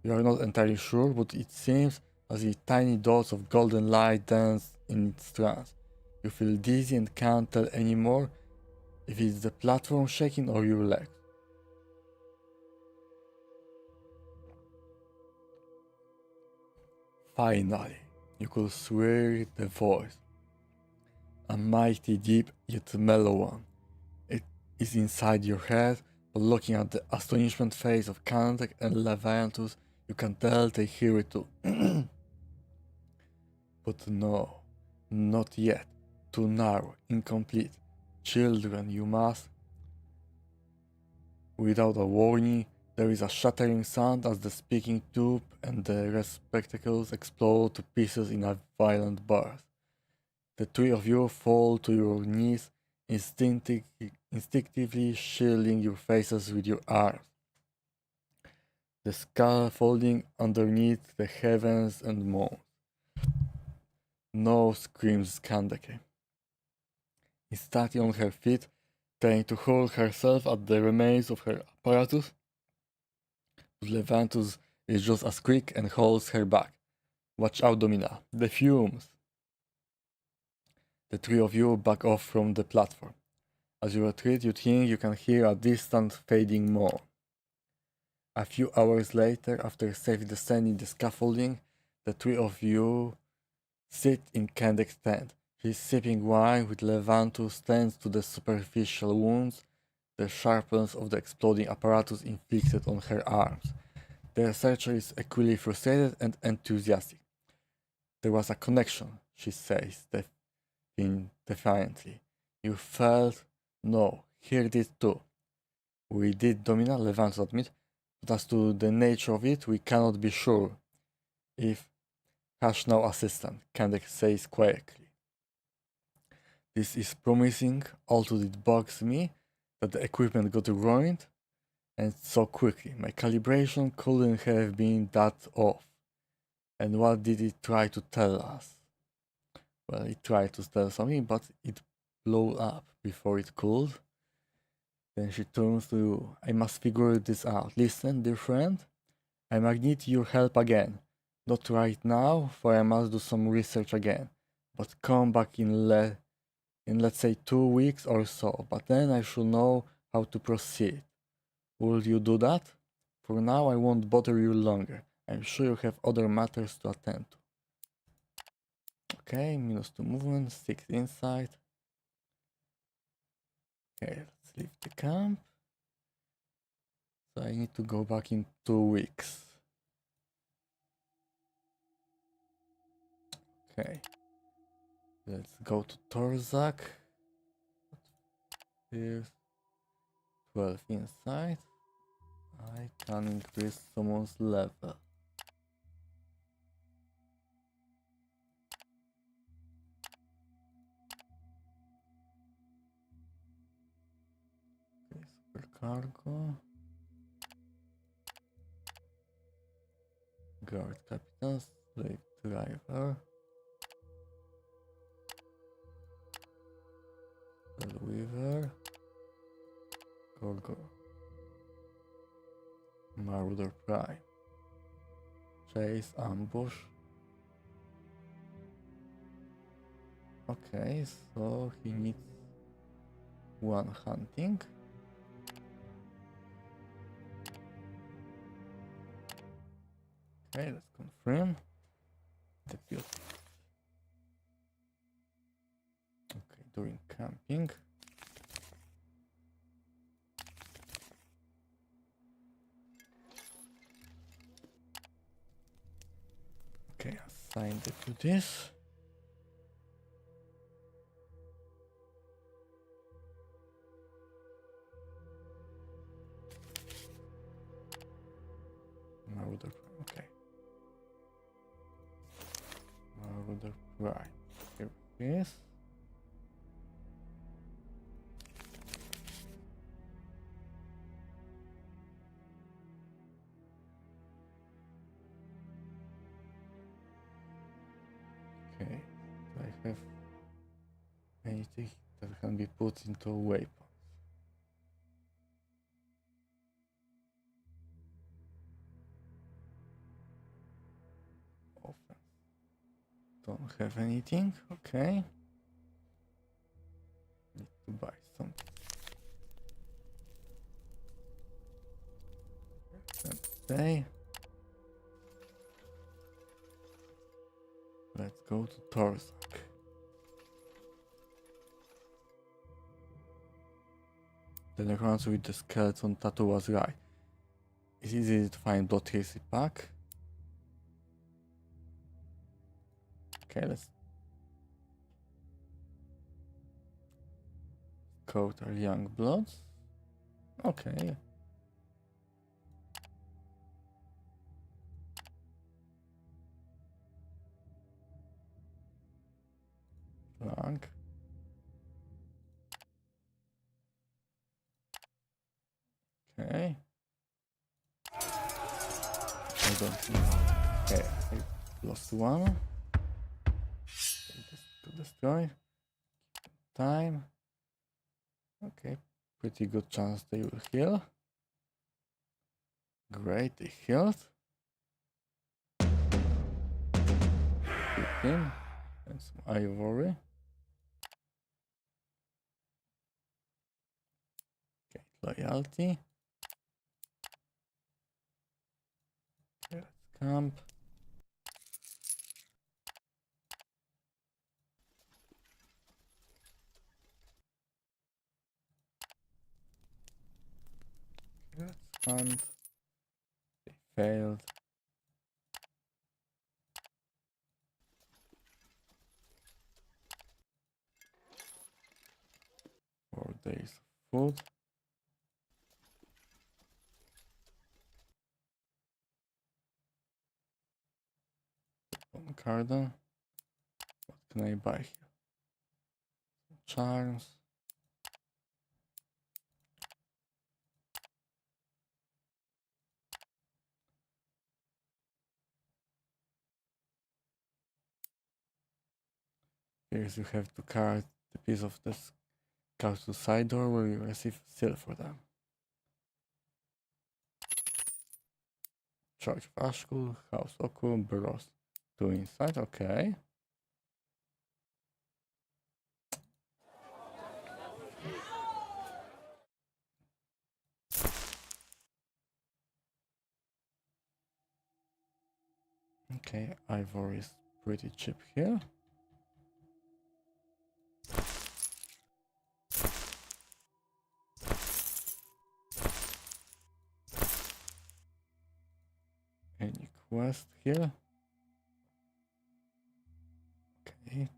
You are not entirely sure, but it seems as if tiny dots of golden light dance in its trance. You feel dizzy and can't tell anymore if it's the platform shaking or your legs. Finally, you could hear the voice. A mighty deep yet mellow one. It is inside your head, but looking at the astonishment face of Kandak and Levianthus, you can tell they hear it too. But no, not yet. Too narrow, incomplete. Children, you must. Without a warning, there is a shattering sound as the speaking tube and the receptacles explode to pieces in a violent burst. The three of you fall to your knees, instinctively shielding your faces with your arms. The scaffolding underneath the heavens and moans. No, screams Kandake. Instantly on her feet, trying to hold herself at the remains of her apparatus. Levantus is just as quick and holds her back. Watch out, Domina. The fumes! The three of you back off from the platform. As you retreat, you think you can hear a distant fading moan. A few hours later, after safely descending the scaffolding, the three of you sit in Kendrick's tent. She's sipping wine with Levantus tends to the superficial wounds, the sharpness of the exploding apparatus inflicted on her arms. The researcher is equally frustrated and enthusiastic. There was a connection, she says defiantly. You felt? No, here did too. We did, Domina, Levantus admit, but as to the nature of it, we cannot be sure. If Hash now assistant, Kendrick says quietly. This is promising, although it bugs me that the equipment got ruined, and so quickly. My calibration couldn't have been that off. And what did it try to tell us? Well, it tried to tell something, but it blew up before it could. Then she turns to you. I must figure this out. Listen, dear friend, I might need your help again. Not right now, for I must do some research again. But come back in let's say 2 weeks or so. But then I should know how to proceed. Will you do that? For now, I won't bother you longer. I'm sure you have other matters to attend to. Okay, -2 movement, 6 insight. Okay, let's leave the camp. So I need to go back in 2 weeks. Okay. Let's go to Torzak. Here's 12 insight. I can increase someone's level. Okay, supercargo. Guard captains. Lake driver. Weaver. Gorgo. Marauder Prime. Chase, ambush. Okay, so he needs one hunting. Okay, let's confirm. Deputy. Okay, during camping. Okay, assign deputies. Marauder, okay. Marauder Prime. Here it is. Okay, do I have anything that can be put into a weapon? Offense. Don't have anything, okay. Need to buy something. Let's say. Let's go to Torzak. The necromancer with the skeleton tattoo was right. It's easy to find Bloodthirsty pack. Okay, let's coat our young bloods. Okay. Flank. Okay. I don't know. Okay, I lost one. To destroy. Time. Okay, pretty good chance they will heal. Great, they healed. 15. And some ivory. Okay, loyalty. Okay, let's camp. Okay, let's hunt. They failed. 4 days of food. One garden. What can I buy here? Charms. Here you have to carry the piece of this couch to the side door where you receive silver for them. Church of Ashkul, House Oku, Burrows. 2 inside, okay. Okay, ivory is pretty cheap here. Any quest here? Okay.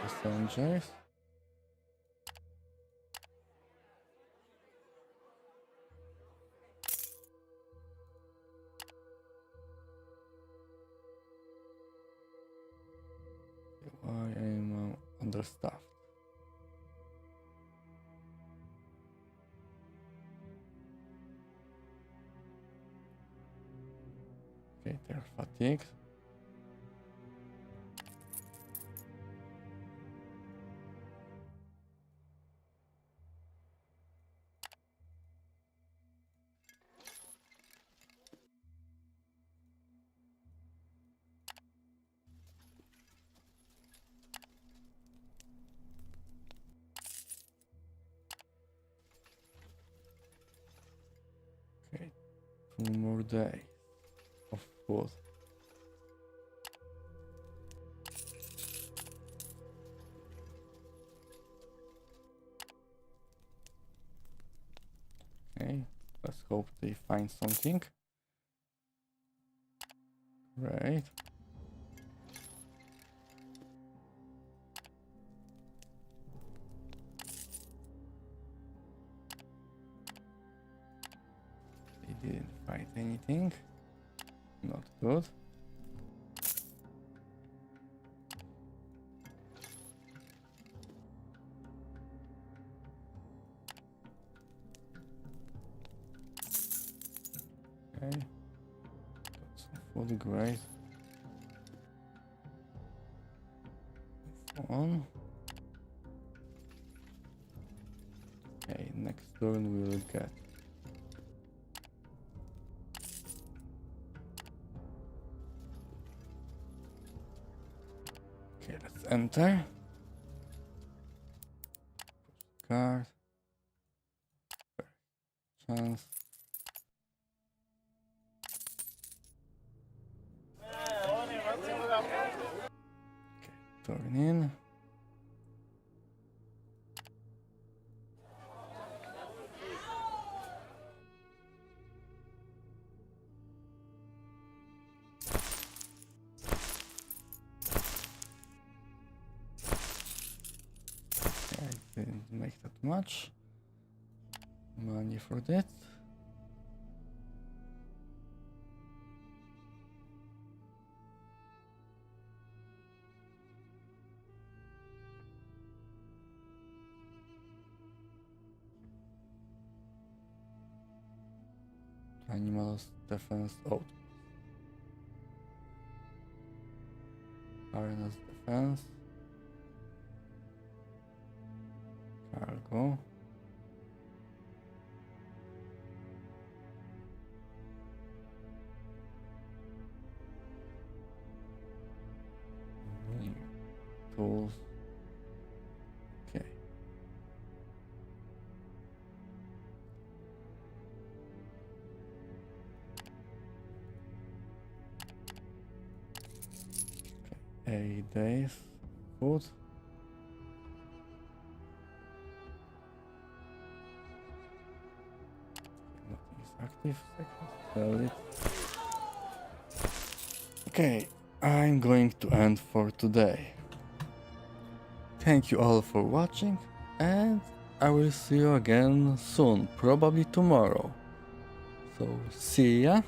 Passengers. I am understaffed. Okay, they're fatigued. Okay, 2 more days of food. Okay, let's hope they find something. Right. They didn't find anything. Not good. Okay. Got some food, great. Move on. Okay, next turn we will get. Okay, let's enter. Card. Chance. Okay, turn in. Okay, I didn't make that much money for that. Animals defense out. Arenas defense. Cargo. Tools. Okay. Okay. 8 days. Food. Nothing is active. Sell it. Okay, I'm going to end for today. Thank you all for watching, and I will see you again soon, probably tomorrow. So, see ya.